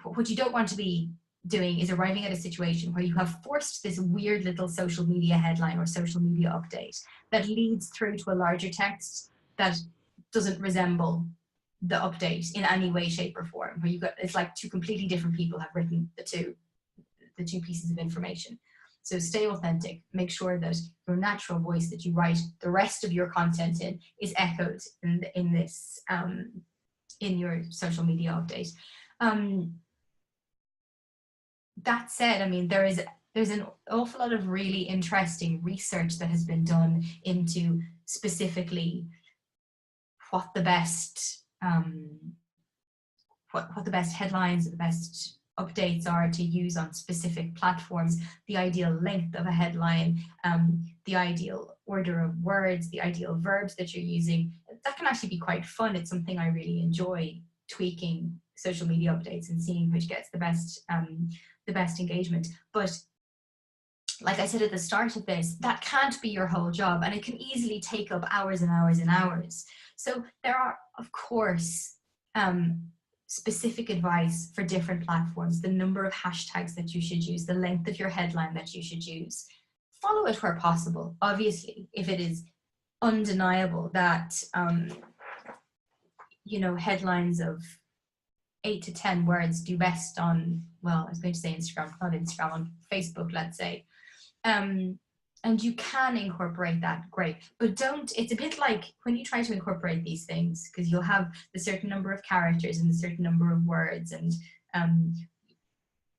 Speaker 1: what you don't want to be doing is arriving at a situation where you have forced this weird little social media headline or social media update that leads through to a larger text that doesn't resemble the update in any way, shape, or form, where you've got, it's like two completely different people have written the two pieces of information. So stay authentic, make sure that your natural voice that you write the rest of your content in is echoed in this in your social media update. That said, I mean, there's an awful lot of really interesting research that has been done into specifically what the best what the best headlines, the best updates are to use on specific platforms, the ideal length of a headline, the ideal order of words, the ideal verbs that you're using. That can actually be quite fun. It's something I really enjoy, tweaking social media updates and seeing which gets the best engagement. But like I said at the start of this, that can't be your whole job, and it can easily take up hours and hours and hours. So there are, of course, specific advice for different platforms, the number of hashtags that you should use, the length of your headline that you should use. Follow it where possible. Obviously, if it is undeniable that you know, headlines of 8 to 10 words do best on, well, I was going to say Instagram, not Instagram, on Facebook, let's say. And you can incorporate that, great. But don't, it's a bit like when you try to incorporate these things, because you'll have a certain number of characters and a certain number of words, and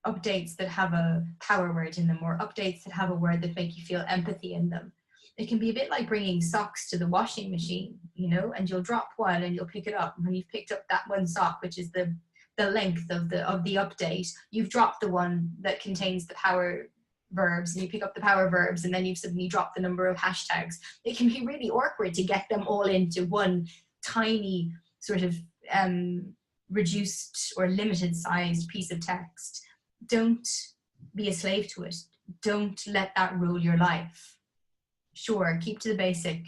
Speaker 1: updates that have a power word in them, or updates that have a word that make you feel empathy in them. It can be a bit like bringing socks to the washing machine, you know, and you'll drop one and you'll pick it up. And when you've picked up that one sock, which is the length of the update, you've dropped the one that contains the power verbs, and you pick up the power verbs, and then you've suddenly dropped the number of hashtags. It can be really awkward to get them all into one tiny sort of reduced or limited sized piece of text. Don't be a slave to it. Don't let that rule your life. Sure, keep to the basic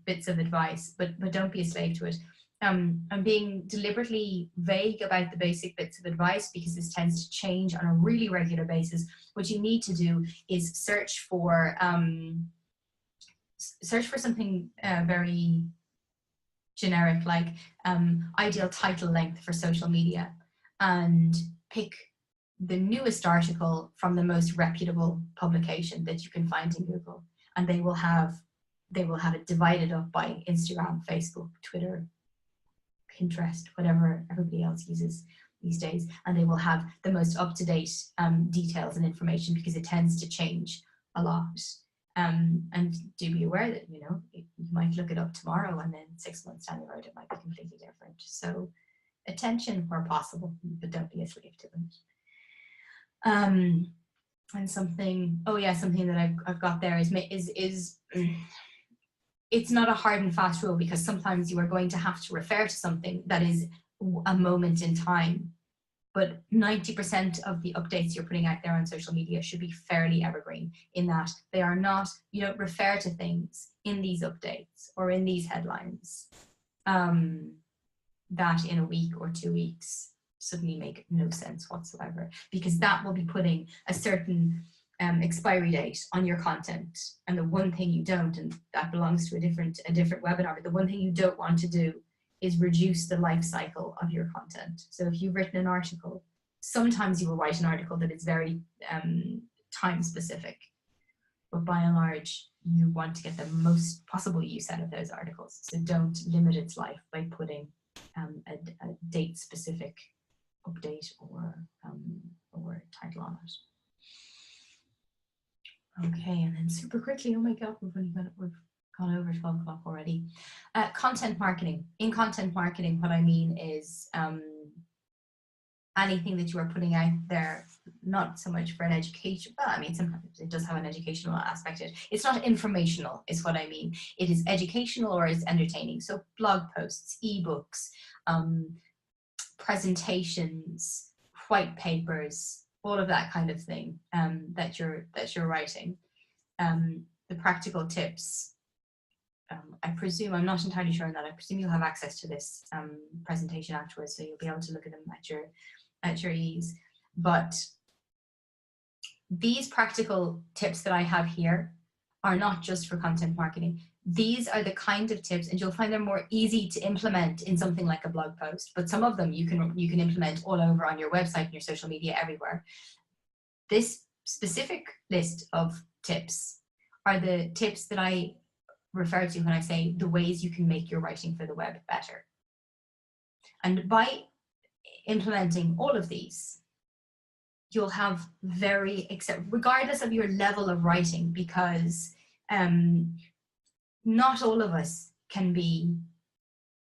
Speaker 1: bits of advice, but don't be a slave to it. I'm being deliberately vague about the basic bits of advice because this tends to change on a really regular basis. What you need to do is search for something very generic, like ideal title length for social media, and pick the newest article from the most reputable publication that you can find in Google, and they will have it divided up by Instagram, Facebook, Twitter, Pinterest, whatever everybody else uses these days, and they will have the most up-to-date details and information, because it tends to change a lot. And do be aware that, you know, you might look it up tomorrow and then 6 months down the road it might be completely different. So attention where possible, but don't be a slave to it. And something that I've got there is it's not a hard and fast rule, because sometimes you are going to have to refer to something that is a moment in time. But 90% of the updates you're putting out there on social media should be fairly evergreen, in that they are not, you don't refer to things in these updates or in these headlines that in a week or 2 weeks suddenly make no sense whatsoever, because that will be putting a certain expiry date on your content. And the one thing you don't, and that belongs to a different webinar, but the one thing you don't want to do is reduce the life cycle of your content. So if you've written an article, sometimes you will write an article that is very time specific, but by and large, you want to get the most possible use out of those articles. So don't limit its life by putting a date specific update or title on it. Okay, and then super quickly, oh my God, we've gone over 12 o'clock already. Content marketing. In content marketing, what I mean is anything that you are putting out there, not so much for an education, well, I mean, sometimes it does have an educational aspect. It's not informational, is what I mean. It is educational or it's entertaining. So blog posts, ebooks, presentations, white papers, all of that kind of thing that you're writing. The practical tips. I presume, I'm not entirely sure on that. I presume you'll have access to this presentation afterwards, so you'll be able to look at them at your ease. But these practical tips that I have here are not just for content marketing. These are the kind of tips, and you'll find them more easy to implement in something like a blog post, but some of them you can implement all over on your website and your social media, everywhere. This specific list of tips are the tips that I refer to when I say the ways you can make your writing for the web better. And by implementing all of these, you'll have regardless of your level of writing, because not all of us can be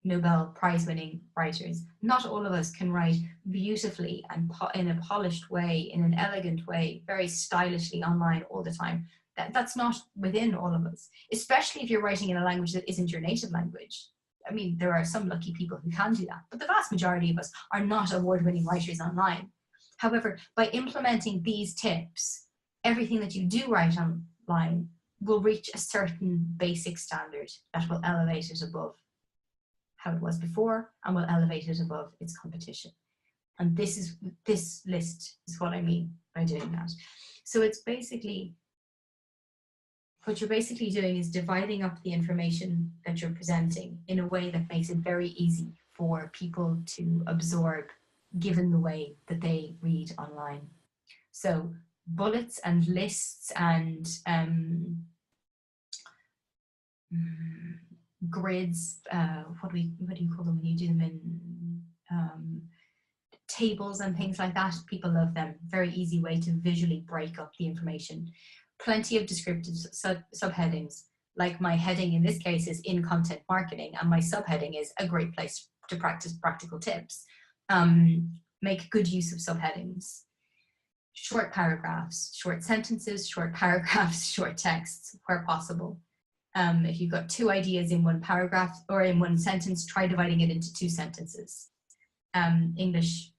Speaker 1: Nobel Prize winning writers. Not all of us can write beautifully and in a polished way, in an elegant way, very stylishly online all the time. That's not within all of us, especially if you're writing in a language that isn't your native language. I mean, there are some lucky people who can do that, but the vast majority of us are not award-winning writers online. However, by implementing these tips, everything that you do write online will reach a certain basic standard that will elevate it above how it was before and will elevate it above its competition. And this list is what I mean by doing that. So it's basically, what you're basically doing is dividing up the information that you're presenting in a way that makes it very easy for people to absorb, given the way that they read online. So bullets and lists and grids, what do you call them when you do them in tables and things like that? People love them. Very easy way to visually break up the information. Plenty of descriptive subheadings, like my heading in this case is in content marketing, and my subheading is a great place to practice practical tips. Make good use of subheadings. Short paragraphs, short sentences, short paragraphs, short texts where possible. If you've got 2 ideas in one paragraph or in one sentence, try dividing it into 2 sentences. English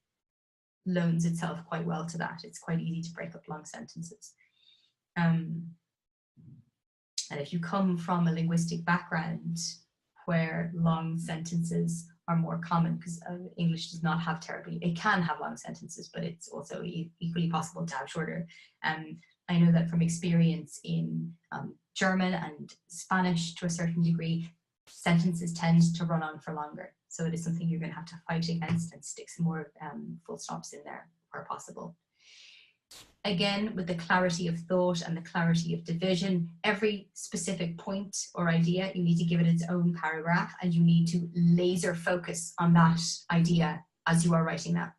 Speaker 1: loans itself quite well to that. It's quite easy to break up long sentences. And if you come from a linguistic background where long sentences are more common, because English does not have it can have long sentences, but it's also equally possible to have shorter. I know that from experience in German and Spanish to a certain degree, sentences tend to run on for longer. So it is something you're going to have to fight against and stick some more full stops in there where possible. Again, with the clarity of thought and the clarity of division, every specific point or idea, you need to give it its own paragraph, and you need to laser focus on that idea as you are writing that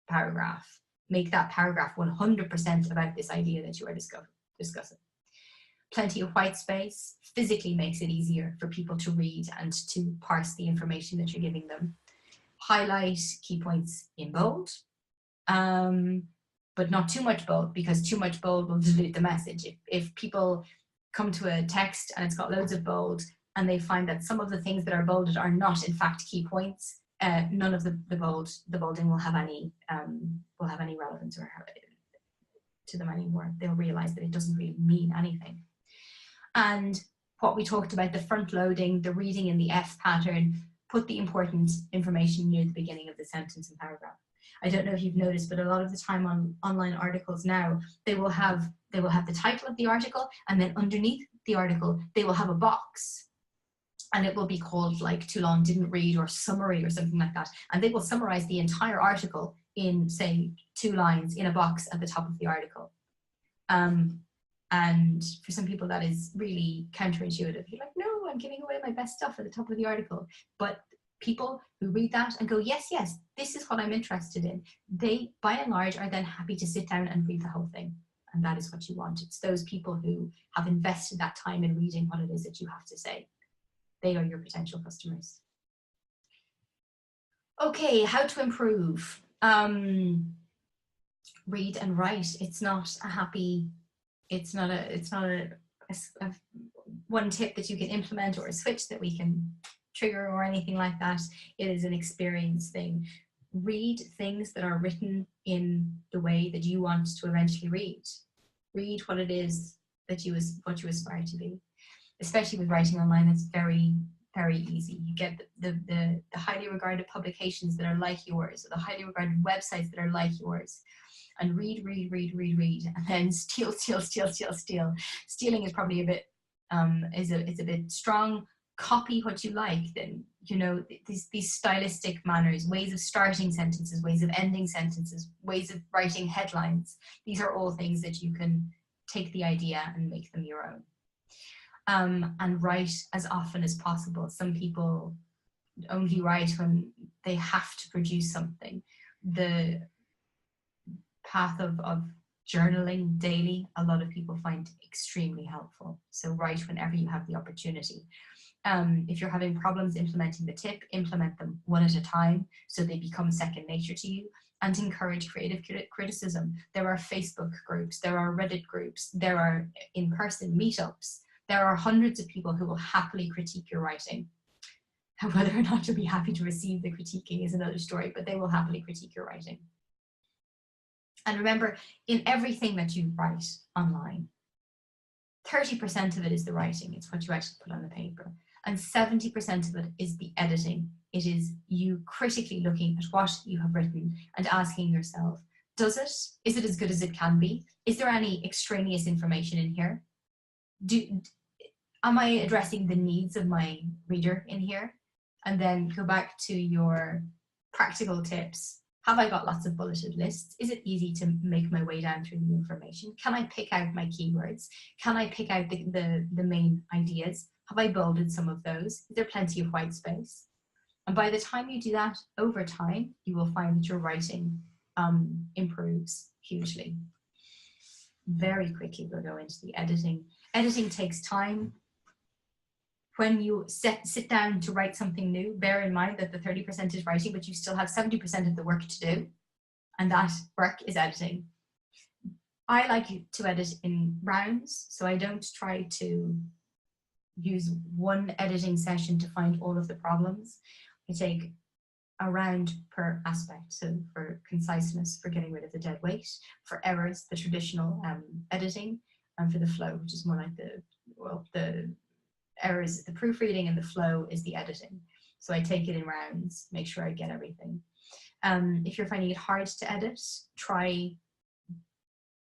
Speaker 1: paragraph. Make that paragraph 100% about this idea that you are discussing. Plenty of white space physically makes it easier for people to read and to parse the information that you're giving them. Highlight key points in bold, but not too much bold, because too much bold will dilute the message. If people come to a text and it's got loads of bold and they find that some of the things that are bolded are not in fact key points, none of the bolding will have any relevance or to them anymore. They'll realize that it doesn't really mean anything. And what we talked about, the front loading, the reading in the F pattern, put the important information near the beginning of the sentence and paragraph. I don't know if you've noticed, but a lot of the time on online articles now, they will have the title of the article, and then underneath the article, they will have a box. And it will be called like too long, didn't read, or summary or something like that. And they will summarize the entire article in, say, 2 lines in a box at the top of the article. And for some people that is really counterintuitive. You're like, no, I'm giving away my best stuff at the top of the article. But people who read that and go, yes, this is what I'm interested in, they, by and large, are then happy to sit down and read the whole thing. And that is what you want. It's those people who have invested that time in reading what it is that you have to say. They are your potential customers. Okay, how to improve. Read and write. It's not a happy, it's not a one tip that you can implement or a switch that we can trigger or anything like that. It is an experience thing. Read things that are written in the way that you want to eventually read. Read what it is that what you aspire to be. Especially with writing online, it's very, very easy. You get the highly regarded publications that are like yours, or the highly regarded websites that are like yours, and read, and then steal. Stealing is probably a bit it's a bit strong. Copy what you like. Then, you know, these stylistic manners, ways of starting sentences, ways of ending sentences, ways of writing headlines. These are all things that you can take the idea and make them your own. And write as often as possible. Some people only write when they have to produce something. The path of journaling daily, a lot of people find extremely helpful. So write whenever you have the opportunity. If you're having problems implementing the tip, implement them one at a time so they become second nature to you, and encourage creative criticism. There are Facebook groups, there are Reddit groups, there are in-person meetups. There are hundreds of people who will happily critique your writing. Whether or not you'll be happy to receive the critiquing is another story, but they will happily critique your writing. And remember, in everything that you write online, 30% of it is the writing. It's what you actually put on the paper. And 70% of it is the editing. It is you critically looking at what you have written and asking yourself, is it as good as it can be? Is there any extraneous information in here? Am I addressing the needs of my reader in here? And then go back to your practical tips. Have I got lots of bulleted lists? Is it easy to make my way down through the information? Can I pick out my keywords? Can I pick out the main ideas? Have I bolded some of those? Is there plenty of white space? And by the time you do that, over time, you will find that your writing improves hugely. Very quickly, we'll go into the editing. Editing takes time. When you sit down to write something new, bear in mind that the 30% is writing, but you still have 70% of the work to do. And that work is editing. I like to edit in rounds, so I don't try to use one editing session to find all of the problems. I take a round per aspect. So for conciseness, for getting rid of the dead weight, for errors, the traditional editing, and for the flow, which is more like the errors, the proofreading, and the flow is the editing. So I take it in rounds, make sure I get everything. If you're finding it hard to edit, try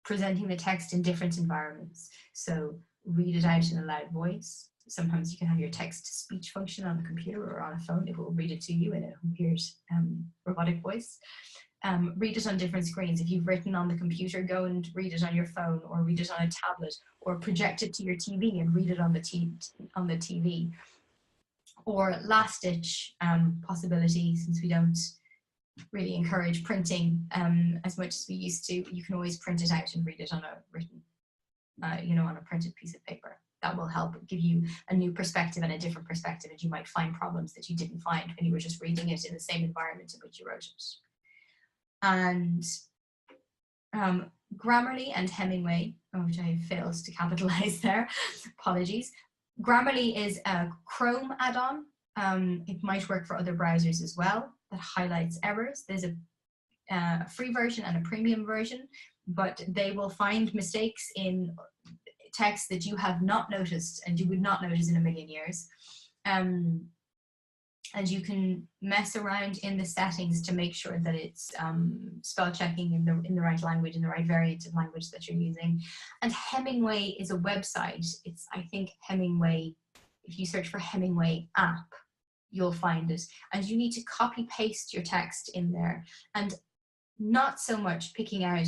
Speaker 1: presenting the text in different environments. So read it out in a loud voice. Sometimes you can have your text-to-speech function on a computer or on a phone. It will read it to you in a weird robotic voice. Read it on different screens. If you've written on the computer, go and read it on your phone, or read it on a tablet, or project it to your TV and read it on the TV. Or last-ditch possibility, since we don't really encourage printing as much as we used to, you can always print it out and read it on a written, on a printed piece of paper. That will help give you a new perspective and a different perspective, and you might find problems that you didn't find when you were just reading it in the same environment in which you wrote it. And Grammarly and Hemingway, which I failed to capitalize there, apologies. Grammarly is a Chrome add-on. It might work for other browsers as well, that highlights errors. There's a free version and a premium version, but they will find mistakes in text that you have not noticed and you would not notice in a million years. And you can mess around in the settings to make sure that it's spell checking in the right language, in the right variant of language that you're using. And Hemingway is a website. It's, I think, Hemingway. If you search for Hemingway app, you'll find it. And you need to copy paste your text in there, and not so much picking out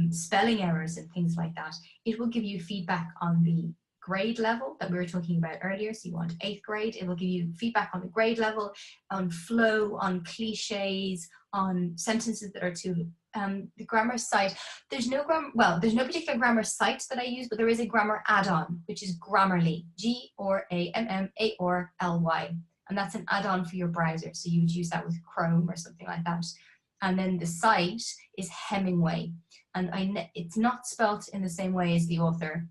Speaker 1: spelling errors and things like that. It will give you feedback on the grade level that we were talking about earlier. So you want 8th grade, it will give you feedback on the grade level, on flow, on cliches, on sentences that are too, the grammar site. There's no particular grammar site that I use, but there is a grammar add-on, which is Grammarly, Grammarly, and that's an add-on for your browser. So you would use that with Chrome or something like that. And then the site is Hemingway. And it's not spelt in the same way as the author.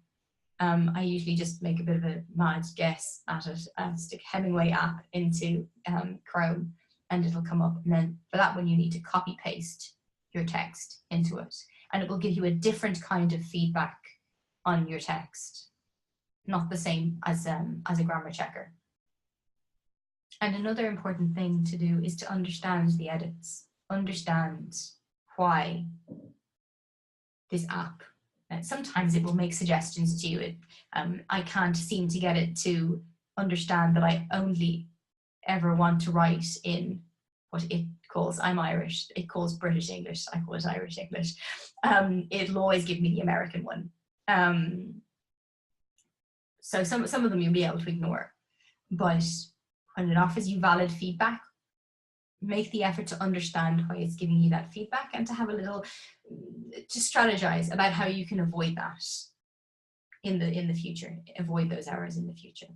Speaker 1: I usually just make a bit of a mad guess at it and stick Hemingway app into Chrome and it'll come up. And then for that one, you need to copy paste your text into it. And it will give you a different kind of feedback on your text, not the same as a grammar checker. And another important thing to do is to understand the edits, understand why this app. Sometimes it will make suggestions to you. I can't seem to get it to understand that I only ever want to write in what it calls, I'm Irish, it calls British English, I call it Irish English. It'll always give me the American one. So some of them you'll be able to ignore. But when it offers you valid feedback, make the effort to understand why it's giving you that feedback and to have a little, to strategize about how you can avoid that in the future, avoid those errors in the future.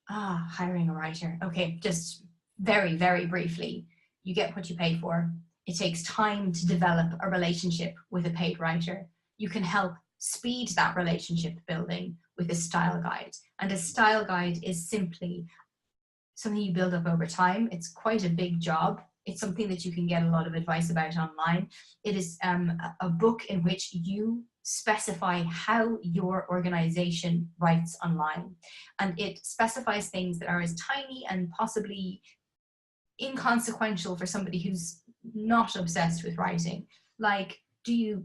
Speaker 1: Hiring a writer. Okay, just very, very briefly, you get what you pay for. It takes time to develop a relationship with a paid writer. You can help speed that relationship building with a style guide. And a style guide is simply something you build up over time. It's quite a big job. It's something that you can get a lot of advice about online. It is a book in which you specify how your organization writes online. And it specifies things that are as tiny and possibly inconsequential for somebody who's not obsessed with writing. Like, do you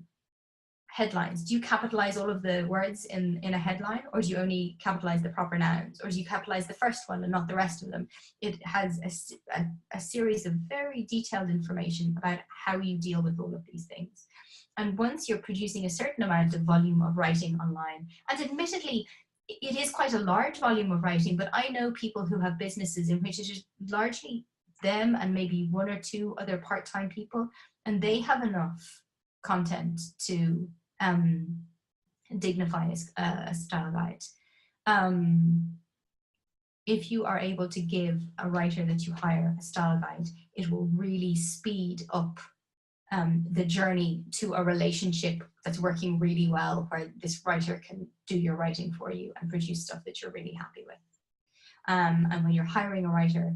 Speaker 1: headlines? Do you capitalize all of the words in a headline, or do you only capitalize the proper nouns, or do you capitalize the first one and not the rest of them? It has a series of very detailed information about how you deal with all of these things. And once you're producing a certain amount of volume of writing online, and admittedly, it is quite a large volume of writing, but I know people who have businesses in which it is largely them and maybe one or two other part-time people, and they have enough content to dignify a style guide. If you are able to give a writer that you hire a style guide, it will really speed up the journey to a relationship that's working really well, where this writer can do your writing for you and produce stuff that you're really happy with. And when you're hiring a writer,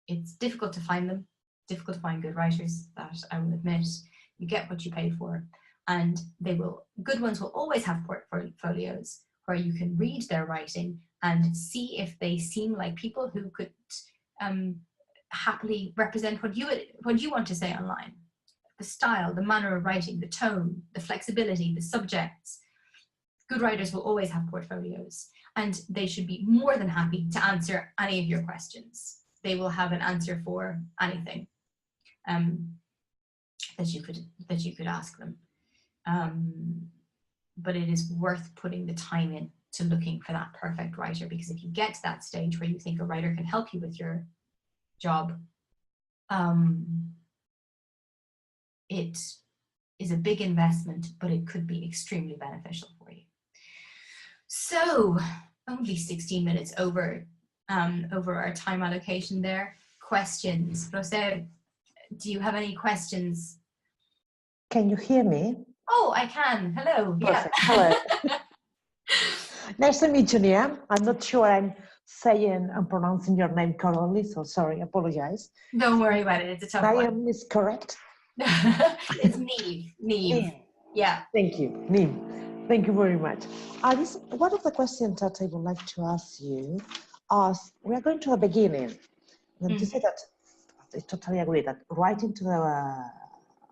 Speaker 1: it's difficult to find them, difficult to find good writers, that I will admit. You get what you pay for, and good ones will always have portfolios where you can read their writing and see if they seem like people who could happily represent what you want to say online. The style, the manner of writing, the tone, the flexibility, the subjects. Good writers will always have portfolios, and they should be more than happy to answer any of your questions. They will have an answer for anything that you could ask them. But it is worth putting the time in to looking for that perfect writer, because if you get to that stage where you think a writer can help you with your job, it is a big investment, but it could be extremely beneficial for you. So only 16 minutes over our time allocation there. Questions? Roser, do you have any questions?
Speaker 2: Can you hear me?
Speaker 1: Oh, I can. Hello.
Speaker 2: Perfect.
Speaker 1: Yeah.
Speaker 2: Hello. Nice to meet you, Niamh. I'm not sure I'm saying and pronouncing your name correctly, so sorry, apologize.
Speaker 1: Don't worry about it. It's a tough one.
Speaker 2: Niamh is correct.
Speaker 1: It's Niamh. Yeah.
Speaker 2: Thank you, Niamh. Thank you very much. One of the questions that I would like to ask you is, we are going to the beginning. And you say that I totally agree that writing to the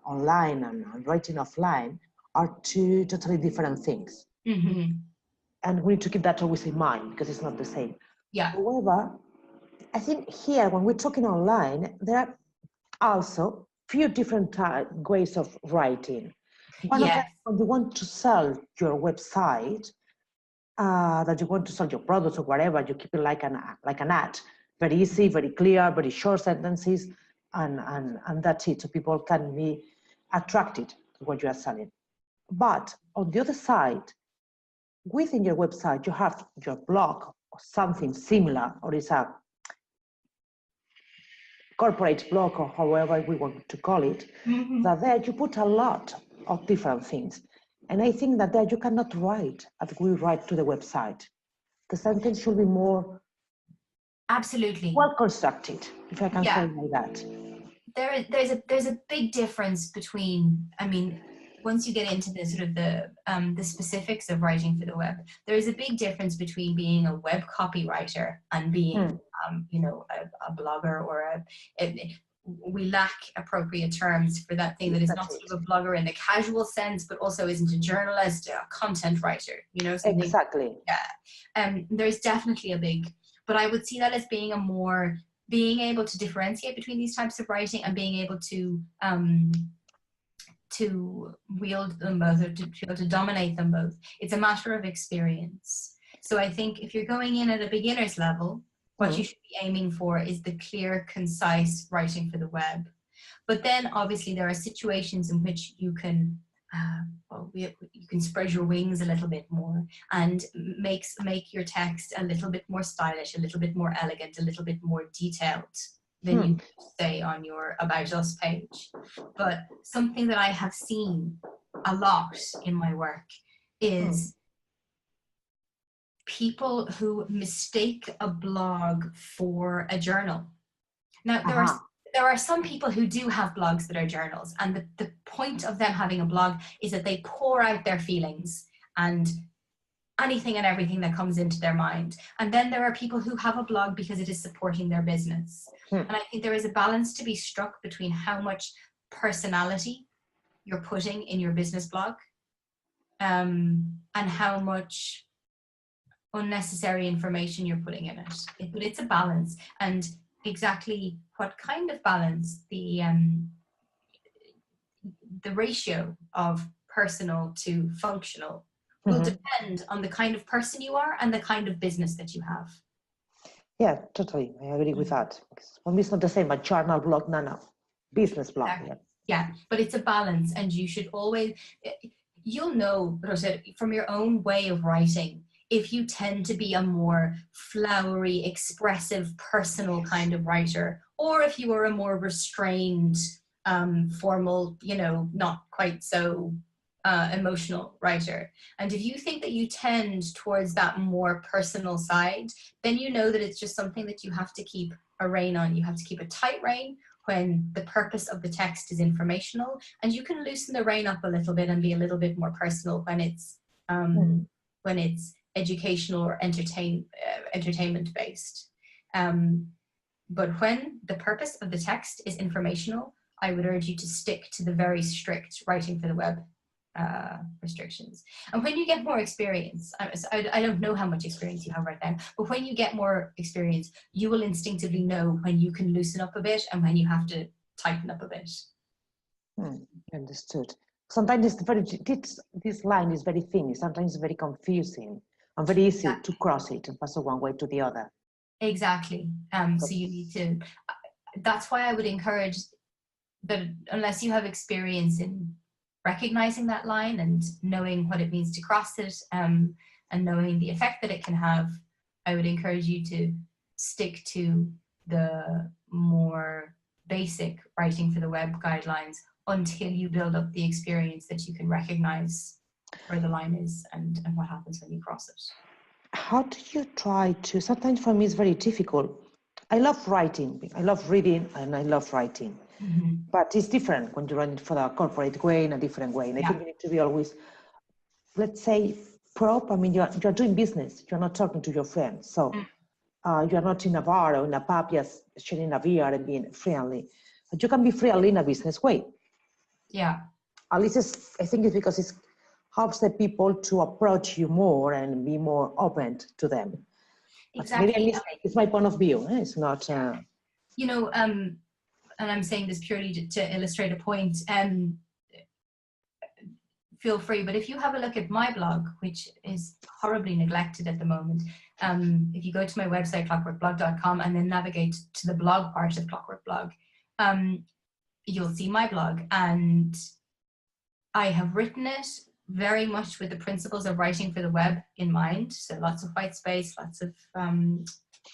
Speaker 2: online and writing offline are two totally different things. And we need to keep that always in mind, because it's not the same.
Speaker 1: Yeah.
Speaker 2: However, I think here, when we're talking online, there are also few different ways of writing. One of them, when you want to sell your website, that you want to sell your products or whatever, you keep it like an ad, very easy, very clear, very short sentences, and that's it. So people can be attracted to what you are selling. But on the other side, within your website, you have your blog or something similar, or it's a corporate blog or however we want to call it, that there you put a lot of different things. And I think that there you cannot write as we write to the website. The sentence should be more
Speaker 1: Absolutely
Speaker 2: well constructed, if I can say it like that.
Speaker 1: There's a big difference between, I mean, once you get into the sort of the specifics of writing for the web, there is a big difference between being a web copywriter and being you know, a blogger or we lack appropriate terms for that thing that is not sort of a blogger in the casual sense, but also isn't a journalist, a content writer, you know, something.
Speaker 2: Exactly.
Speaker 1: Yeah. There's definitely a big, but I would see that as being a more, being able to differentiate between these types of writing and being able to wield them both, or to be able to dominate them both. It's a matter of experience. So I think if you're going in at a beginner's level, what you should be aiming for is the clear, concise writing for the web. But then obviously there are situations in which you can you can spread your wings a little bit more and make your text a little bit more stylish, a little bit more elegant, a little bit more detailed than you say on your About Us page. But something that I have seen a lot in my work is people who mistake a blog for a journal. Now, there are some people who do have blogs that are journals, and the point of them having a blog is that they pour out their feelings and anything and everything that comes into their mind. And then there are people who have a blog because it is supporting their business. And I think there is a balance to be struck between how much personality you're putting in your business blog and how much unnecessary information you're putting in it. But it's a balance, and exactly what kind of balance, the ratio of personal to functional will depend on the kind of person you are and the kind of business that you have.
Speaker 2: Yeah, totally. I agree with that. For me, it's not the same, a journal blog, no. Business blog.
Speaker 1: Exactly. Yeah, but it's a balance, and you should always, you'll know, Rosa, from your own way of writing, if you tend to be a more flowery, expressive, personal kind of writer, or if you are a more restrained, formal, you know, not quite so emotional writer. And if you think that you tend towards that more personal side, then you know that it's just something that you have to keep a rein on. You have to keep a tight rein when the purpose of the text is informational, and you can loosen the rein up a little bit and be a little bit more personal when it's educational or entertainment based. But when the purpose of the text is informational, I would urge you to stick to the very strict writing for the web restrictions. And when you get more experience, I don't know how much experience you have right now, but when you get more experience, you will instinctively know when you can loosen up a bit and when you have to tighten up a bit.
Speaker 2: Understood. Sometimes this line is very thin, sometimes very confusing and very easy to cross it and pass from one way to the other.
Speaker 1: Exactly. So you need to, that's why I would encourage that unless you have experience in recognizing that line and knowing what it means to cross it and knowing the effect that it can have, I would encourage you to stick to the more basic writing for the web guidelines until you build up the experience that you can recognize where the line is and what happens when you cross it.
Speaker 2: How do you try to, sometimes for me it's very difficult. I love writing, I love reading, and I love writing. But it's different when you run it for the corporate way in a different way. And I think you need to be always, let's say, I mean, you're doing business, you're not talking to your friends. So you're not in a bar or in a pub just sharing a beer and being friendly. But you can be friendly in a business way. Yeah. At least I think it's because it helps the people to approach you more and be more open to them.
Speaker 1: Exactly.
Speaker 2: Maybe it's my point of view. It's not.
Speaker 1: You know, and I'm saying this purely to illustrate a point. Feel free, but if you have a look at my blog, which is horribly neglected at the moment, if you go to my website, clockworkblog.com, and then navigate to the blog part of Clockwork Blog, you'll see my blog. And I have written it very much with the principles of writing for the web in mind. So lots of white space, lots of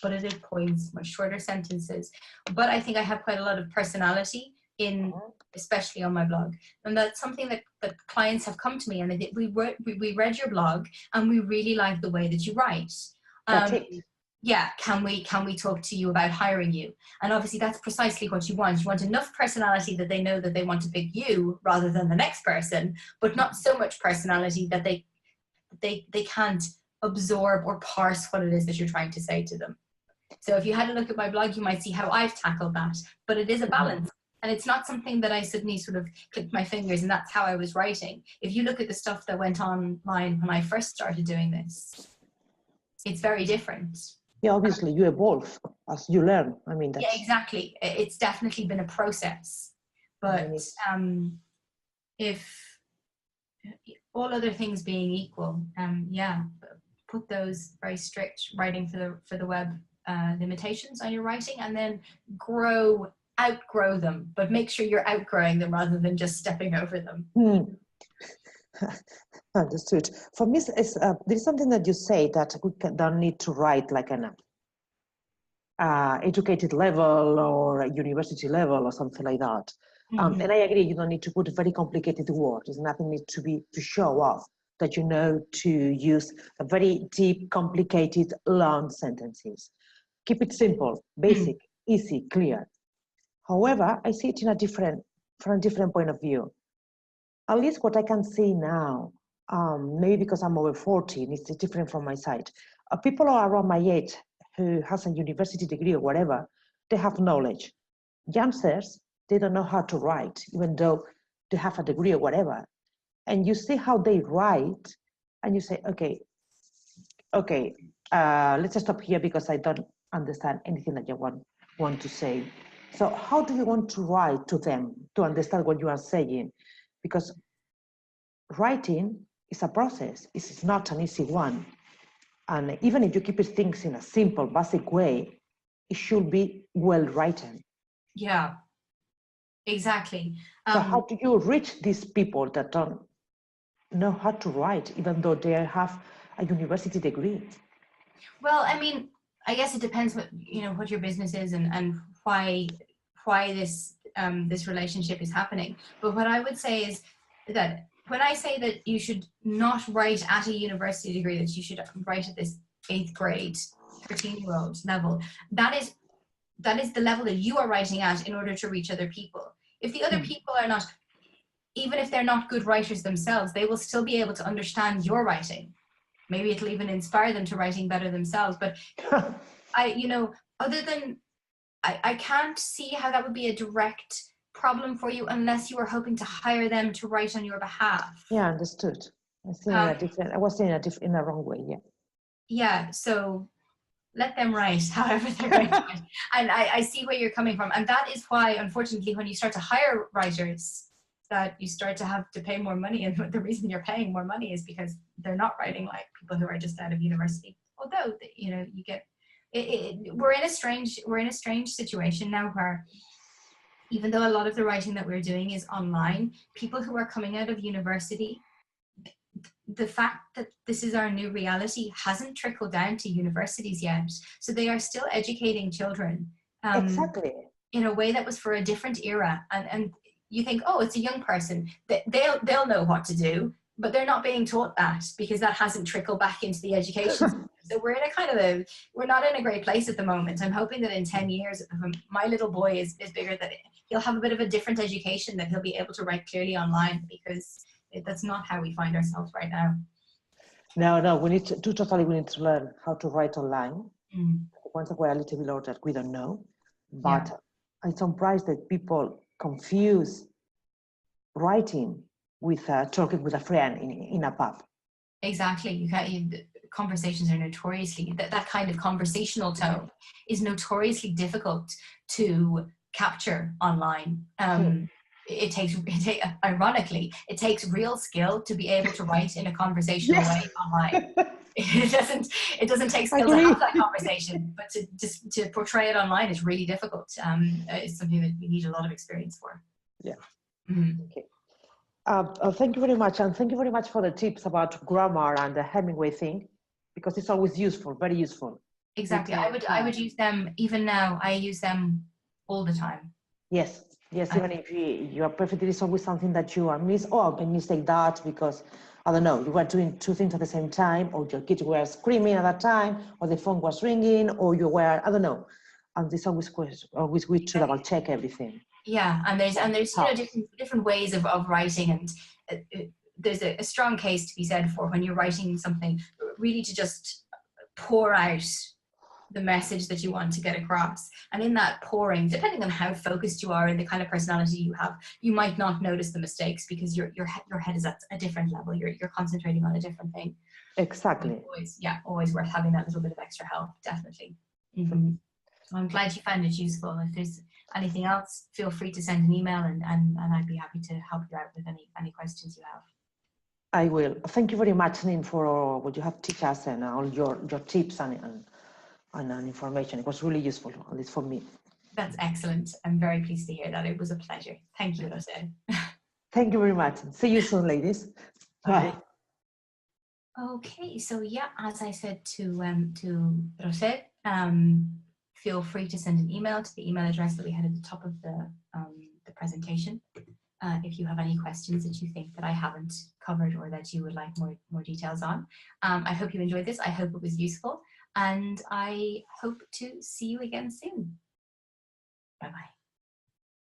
Speaker 1: bulleted points, much shorter sentences. But I think I have quite a lot of personality in, especially on my blog. And that's something that clients have come to me and we read your blog and we really like the way that you write.
Speaker 2: That's it.
Speaker 1: Yeah, can we talk to you about hiring you? And obviously that's precisely what you want. You want enough personality that they know that they want to pick you rather than the next person, but not so much personality that they can't absorb or parse what it is that you're trying to say to them. So if you had a look at my blog, you might see how I've tackled that, but it is a balance. And it's not something that I suddenly sort of clicked my fingers and that's how I was writing. If you look at the stuff that went online when I first started doing this, it's very different.
Speaker 2: Yeah, obviously you evolve as you learn. I mean, that's...
Speaker 1: Yeah, exactly. It's definitely been a process. But if all other things being equal, yeah, put those very strict writing for the web limitations on your writing, and then outgrow them, but make sure you're outgrowing them rather than just stepping over them.
Speaker 2: Understood. For me, there's something that you say that we don't need to write like an educated level or a university level or something like that. And I agree, you don't need to put very complicated words. There's nothing need to show off that you know to use a very deep, complicated, long sentences. Keep it simple, basic, easy, clear. However, I see it from a different point of view. At least what I can see now, maybe because I'm over 40 and it's different from my side. People are around my age who has a university degree or whatever, they have knowledge. Youngsters, they don't know how to write, even though they have a degree or whatever. And you see how they write, and you say, okay, let's stop here because I don't understand anything that you want to say. So how do you want to write to them to understand what you are saying? Because writing is a process. It's not an easy one. And even if you keep things in a simple, basic way, it should be well written.
Speaker 1: Yeah, exactly.
Speaker 2: So how do you reach these people that don't know how to write, even though they have a university degree?
Speaker 1: Well, I mean, I guess it depends what your business is and why this this relationship is happening. But what I would say is that when I say that you should not write at a university degree, that you should write at this 8th grade, 13-year-old level, that is the level that you are writing at in order to reach other people. If the other people are not, even if they're not good writers themselves, they will still be able to understand your writing. Maybe it'll even inspire them to writing better themselves. But other than, I can't see how that would be a direct problem for you unless you were hoping to hire them to write on your behalf.
Speaker 2: Yeah, understood. I was saying it in a wrong way, yeah.
Speaker 1: Yeah, so let them write however they're going to write. And I see where you're coming from. And that is why, unfortunately, when you start to hire writers, that you start to have to pay more money. And the reason you're paying more money is because they're not writing like people who are just out of university. Although, you get, we're in a strange situation now where, even though a lot of the writing that we're doing is online, people who are coming out of university, the fact that this is our new reality hasn't trickled down to universities yet. So they are still educating children
Speaker 2: exactly
Speaker 1: in a way that was for a different era. And you think, oh, it's a young person, they'll know what to do, but they're not being taught that because that hasn't trickled back into the education system. So we're in we're not in a great place at the moment. I'm hoping that in 10 years, my little boy is bigger, that he'll have a bit of a different education, that he'll be able to write clearly online, because that's not how we find ourselves right now.
Speaker 2: No, we need to learn how to write online. Once we're a little bit older, we don't know. But I'm surprised that people confuse writing with talking with a friend in a pub.
Speaker 1: Exactly. Conversations are notoriously, that kind of conversational tone is notoriously difficult to capture online. Ironically, it takes real skill to be able to write in a conversational way online. It doesn't take skill to have that conversation, but to portray it online is really difficult. It's something that you need a lot of experience for.
Speaker 2: Yeah. Okay. Thank you very much, and thank you very much for the tips about grammar and the Hemingway thing, because it's always useful, very useful.
Speaker 1: exactly. I would use them even now. I use them all the time.
Speaker 2: Yes, yes, even if you are perfectly, it's always something that you are I mistake that because, I don't know, you were doing two things at the same time, or your kids were screaming at that time, or the phone was ringing, or you were, I don't know. And it's always good to double check everything.
Speaker 1: Yeah, and there's you know different ways of writing, and there's a strong case to be said for when you're writing something, really to just pour out the message that you want to get across. And in that pouring, depending on how focused you are and the kind of personality you have, you might not notice the mistakes because your head is at a different level. You're concentrating on a different thing.
Speaker 2: Exactly.
Speaker 1: Always worth having that little bit of extra help, definitely. Mm-hmm. So I'm glad you found it useful. If there's anything else, feel free to send an email, and I'd be happy to help you out with any questions you have.
Speaker 2: I will. Thank you very much, Niamh, for what you have taught us and all your tips and information. It was really useful, at least for me.
Speaker 1: That's excellent. I'm very pleased to hear that. It was a pleasure. Thank you, Rosette.
Speaker 2: Thank you very much. See you soon, ladies. Bye.
Speaker 1: Okay, so yeah, as I said to Rosette, feel free to send an email to the email address that we had at the top of the presentation. If you have any questions that you think that I haven't covered or that you would like more details on. I hope you enjoyed this. I hope it was useful, and I hope to see you again soon. Bye-bye.